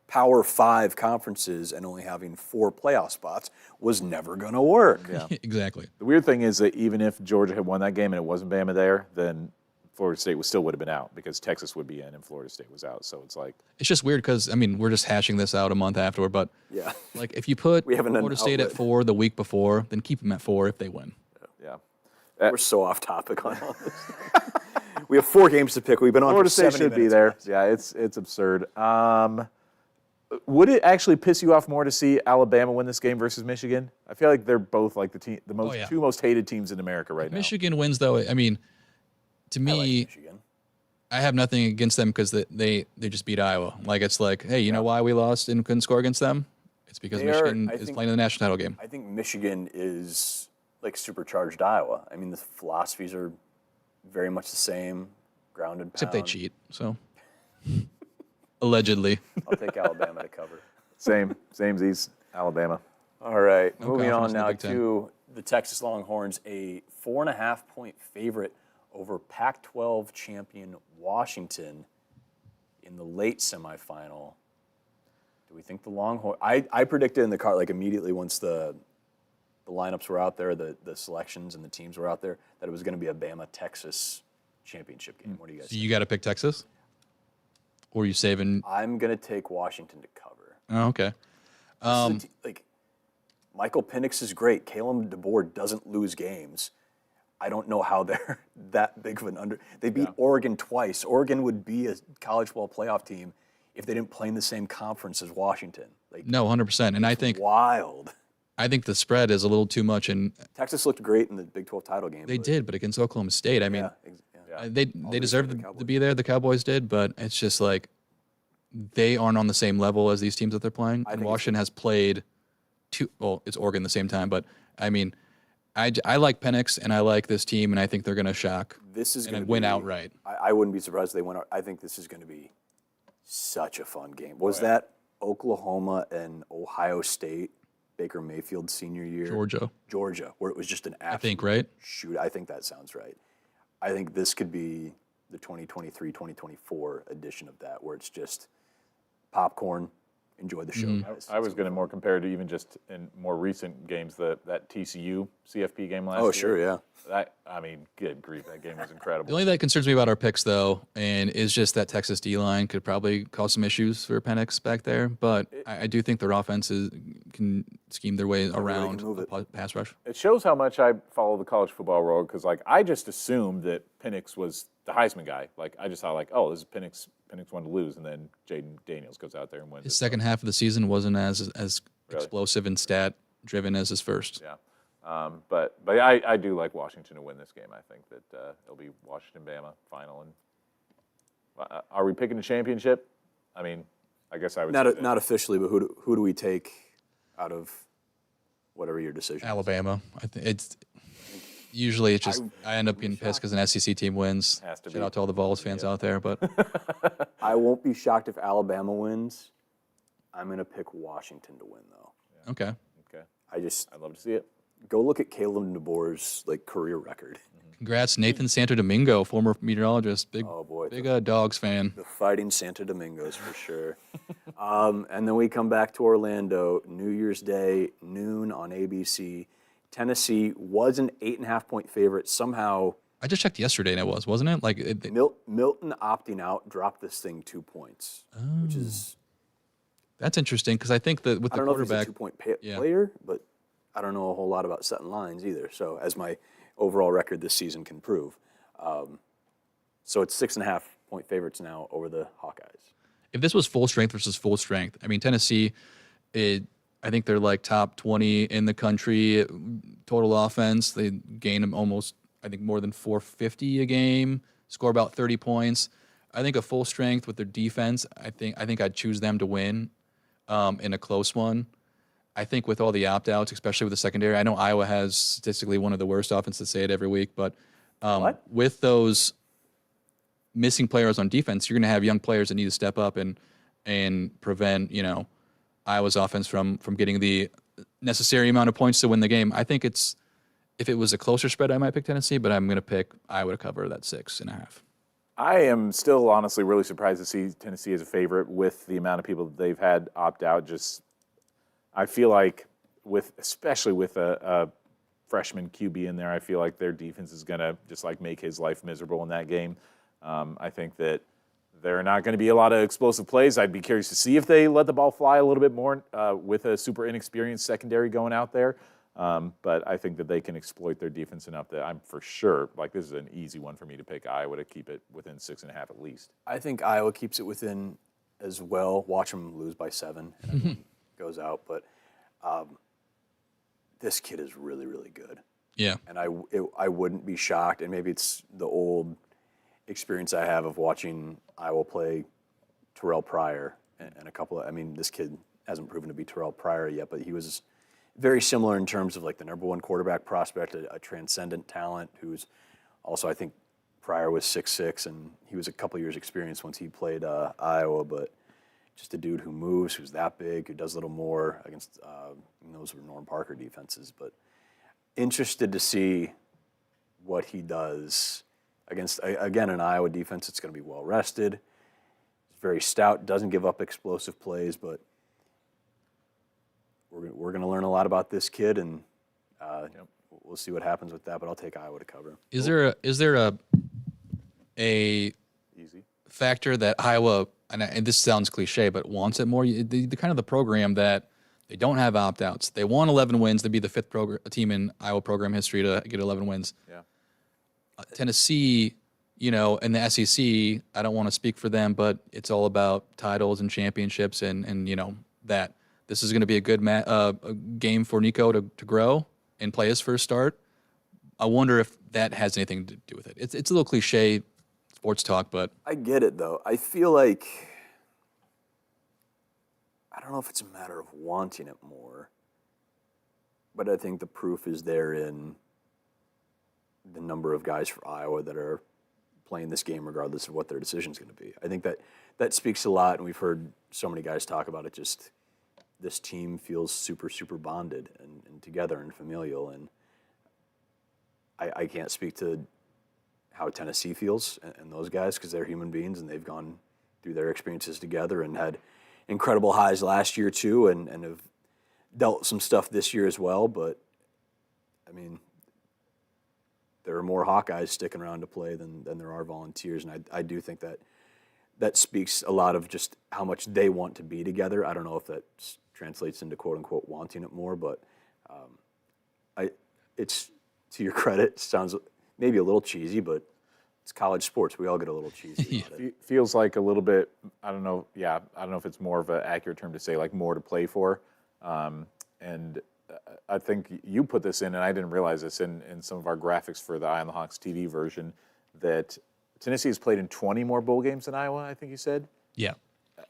Power 5 conferences and only having 4 playoff spots was never going to work. Yeah. Exactly. The weird thing is that even if Georgia had won that game and it wasn't Bama there, then Florida State still would have been out because Texas would be in and Florida State was out. So it's like It's just weird because, I mean, we're just hashing this out a month afterward, but Yeah. like if you put We haven't done Florida State at outlet. 4 the week before, then keep them at 4 if they win. yeah. We're so off topic on all this. We have 4 games to pick. We've been on Florida for State 70 should be minutes. there. Yeah, it's absurd. Would it actually piss you off more to see Alabama win this game versus Michigan? I feel like they're both like the yeah. two most hated teams in America right now. Michigan wins, though. I mean, to I like me, Michigan. I have nothing against them because they just beat Iowa. Like, it's like, hey, you know why we lost and couldn't score against them? It's because They are- Michigan I is think- playing in the national title game. I think Michigan is like supercharged Iowa. I mean, the philosophies are very much the same, ground and pound. Except they cheat, so. Allegedly. I'll take Alabama to cover. Samesies, Alabama. All right, No moving on confidence in the now Big Ten. to the Texas Longhorns, a 4.5-point favorite over Pac-12 champion Washington in the late semifinal. Do we think the Longhorns? I predicted in the car, like immediately once the lineups were out there, the selections and the teams were out there, that it was going to be a Bama-Texas championship game. What do you guys So think? you got to pick Texas? Or are you saving? I'm going to take Washington to cover. Oh, okay. This is like Michael Penix is great. Kalen DeBoer doesn't lose games. I don't know how they're that big of an under. They beat Oregon twice. Oregon would be a college football playoff team if they didn't play in the same conference as Washington. Like No, 100%. And I think wild. the spread is a little too much. And Texas looked great in the Big 12 title game. they did, but against Oklahoma State, I mean, Yeah. they deserved to be there. The Cowboys did, but it's just like they aren't on the same level as these teams that they're playing. And think it's Washington has played it's Oregon at the same time, but I mean, I like Penix and I like this team, and I think they're going to shock This is and going to win outright. I wouldn't be surprised if they win out. I think this is going to be such a fun game. Was that Oklahoma and Ohio State, Baker Mayfield's senior year? Georgia, where it was just an absolute think, right? shoot. I think that sounds right. I think this could be the 2023-2024 edition of that, where it's just popcorn, enjoy the show, guys. I was going to more compare to even just in more recent games, that TCU CFP game last year. Oh, sure, yeah. I mean, good grief, that game was incredible. The only thing that concerns me about our picks, though, and is just that Texas D-line could probably cause some issues for Penix back there, but I do think their offenses can scheme their way around move it. the pass rush. It shows how much I follow the college football world because, like, I just assumed that Penix was the Heisman guy. Like, I just thought, like, oh, this is Penix won to lose, and then Jaden Daniels goes out there and wins. His it. second half of the season wasn't as explosive and stat-driven as his first. Yeah. But I do like Washington to win this game. I think that it'll be Washington-Bama final. And are we picking the championship? I mean, I guess I would say that. Not officially, but who do we take out of whatever your decision is? Alabama. I think it's usually it's just I end up getting pissed because an SEC team wins. Has to Shout be. out to all the Vols fans out there, but I won't be shocked if Alabama wins. I'm going to pick Washington to win, though. okay. Okay. I'd love to see it. Go look at Caleb DeBoer's career record. Congrats, Nathan Santo Domingo, former meteorologist, big Dogs fan. The Fighting Santo Domingos for sure. And then we come back to Orlando, New Year's Day, noon on ABC. Tennessee was an 8.5-point favorite. Somehow, I just checked yesterday and it wasn't it? Like Milton opting out dropped this thing 2 points, which is that's interesting because I think that with I the don't know if he's a quarterback, 2-point player, but I don't know a whole lot about setting lines either. So as my overall record this season can prove. So it's 6.5-point favorites now over the Hawkeyes. if this was full strength versus full strength, I mean Tennessee, I think they're like top 20 in the country total offense. They gain them almost, I think, more than 450 a game, score about 30 points. I think a full strength with their defense, I think I'd choose them to win in a close one. I think with all the opt-outs, especially with the secondary, I know Iowa has statistically one of the worst offenses, say it every week, but with those missing players on defense, you're going to have young players that need to step up and prevent, Iowa's offense from getting the necessary amount of points to win the game. I think if it was a closer spread, I might pick Tennessee, but I'm going to pick Iowa to cover that 6.5. I am still honestly really surprised to see Tennessee as a favorite with the amount of people that they've had opt out. I feel like especially with a freshman QB in there. I feel like their defense is going to just like make his life miserable in that game. I think that there are not going to be a lot of explosive plays. I'd be curious to see if they let the ball fly a little bit more with a super inexperienced secondary going out there. But I think that they can exploit their defense enough that I'm for sure, like this is an easy one for me to pick Iowa to keep it within 6.5 at least. I think Iowa keeps it within as well. Watch them lose by 7 and everyone goes out. But this kid is really, really good. Yeah. And I wouldn't be shocked, and maybe it's the old experience I have of watching Iowa play Terrell Pryor and a couple of, I mean, this kid hasn't proven to be Terrell Pryor yet, but he was very similar in terms of like the number 1 quarterback prospect, a transcendent talent who's also, I think Pryor was 6'6", and he was a couple years experience once he played Iowa, but just a dude who moves, who's that big, who does a little more against those were Norm Parker defenses. But interested to see what he does against, again, an Iowa defense that's going to be well rested. He's very stout, doesn't give up explosive plays, but we're going to learn a lot about this kid, and we'll see what happens with that. But I'll take Iowa to cover. Is there a Easy factor that Iowa, and this sounds cliche, but wants it more? The kind of the program that they don't have opt-outs. They won 11 wins. They'd be the 5th team in Iowa program history to get 11 wins. Yeah. Tennessee, in the SEC, I don't want to speak for them, but it's all about titles and championships, and that this is going to be a good game for Nico to grow and play his first start. I wonder if that has anything to do with it. It's a little cliche sports talk, but I get it, though. I feel like, I don't know if it's a matter of wanting it more, but I think the proof is there in the number of guys for Iowa that are playing this game regardless of what their decision is going to be. I think that speaks a lot, and we've heard so many guys talk about it. Just this team feels super, super bonded and together and familial, and I can't speak to how Tennessee feels and those guys because they're human beings and they've gone through their experiences together and had incredible highs last year too, and have dealt some stuff this year as well. But I mean, there are more Hawkeyes sticking around to play than there are Volunteers, and I do think that speaks a lot of just how much they want to be together. I don't know if that translates into quote unquote wanting it more, but it's, to your credit, sounds maybe a little cheesy, but it's college sports. We all get a little cheesy about it. Feels like a little bit, I don't know if it's more of an accurate term to say, like more to play for. And I think you put this in, and I didn't realize this in some of our graphics for the Eye on the Hawks TV version, that Tennessee has played in 20 more bowl games than Iowa, I think you said? yeah.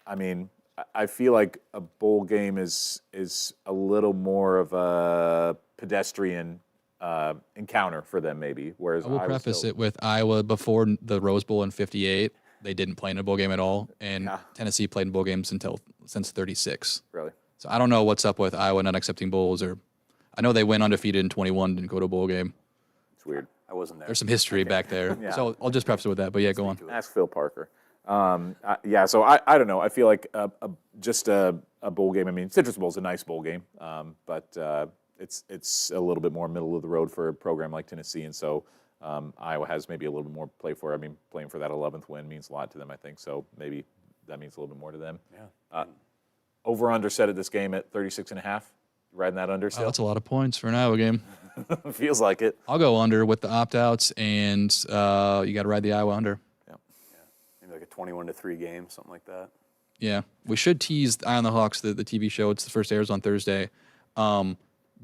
I mean, I feel like a bowl game is a little more of a pedestrian encounter for them, maybe. Whereas I will preface it with Iowa before the Rose Bowl in '58. They didn't play in a bowl game at all, and Tennessee played in bowl games since '36. Really? So I don't know what's up with Iowa not accepting bowls, or I know they went undefeated in 21, didn't go to a bowl game. It's weird. I wasn't there. There's some history back there, so I'll just preface it with that. But yeah, go on. Ask Phil Parker. So I don't know. I feel like just a bowl game. I mean, Citrus Bowl is a nice bowl game, but it's a little bit more middle of the road for a program like Tennessee, and so Iowa has maybe a little bit more to play for. I mean, playing for that 11th win means a lot to them, I think. So maybe that means a little bit more to them. Yeah. Over under set at this game at 36.5. Riding that under still? Oh, that's a lot of points for an Iowa game. Feels like it. I'll go under with the opt-outs, and you got to ride the Iowa under. Maybe like a 21-3 game, something like that. Yeah, we should tease Eye on the Hawks, the TV show. It's the first airs on Thursday,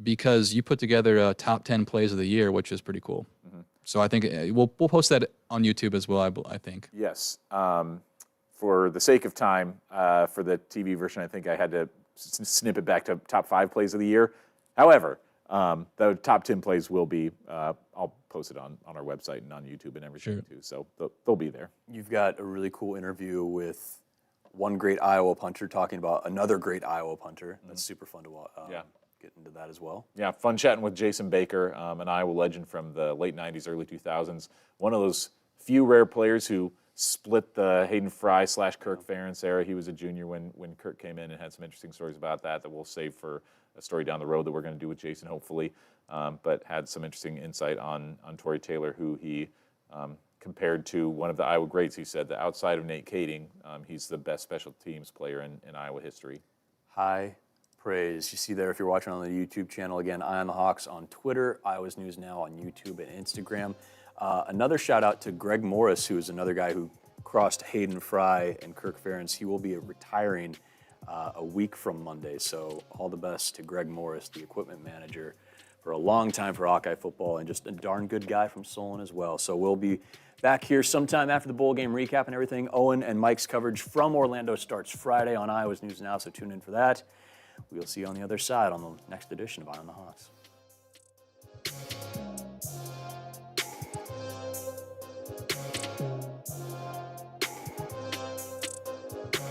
because you put together a top 10 plays of the year, which is pretty cool. Mm-hmm. So I think we'll post that on YouTube as well. I think. Yes. For the sake of time, for the TV version, I think I had to snip it back to top 5 plays of the year. However, the top 10 plays will be. I'll post it on our website and on YouTube and everything too. So they'll be there. You've got a really cool interview with one great Iowa punter talking about another great Iowa punter. That's super fun to get into that as well. Yeah, fun chatting with Jason Baker, an Iowa legend from the late 90s, early 2000s. One of those few rare players who split the Hayden Fry / Kirk Ferentz era. He was a junior when Kirk came in and had some interesting stories about that we'll save for a story down the road that we're going to do with Jason, hopefully. But had some interesting insight on Tory Taylor, who he compared to one of the Iowa greats. He said that outside of Nate Kading, he's the best special teams player in Iowa history. High praise. You see there if you're watching on the YouTube channel. Again, Eye on the Hawks on Twitter, Iowa's News Now on YouTube and Instagram. Another shout out to Greg Morris, who is another guy who crossed Hayden Fry and Kirk Ferentz. He will be retiring a week from Monday, so all the best to Greg Morris, the equipment manager for a long time for Hawkeye football, and just a darn good guy from Solon as well. So we'll be back here sometime after the bowl game recap and everything. Owen and Mike's coverage from Orlando starts Friday on Iowa's News Now, so tune in for that. We'll see you on the other side on the next edition of Eye on the Hawks.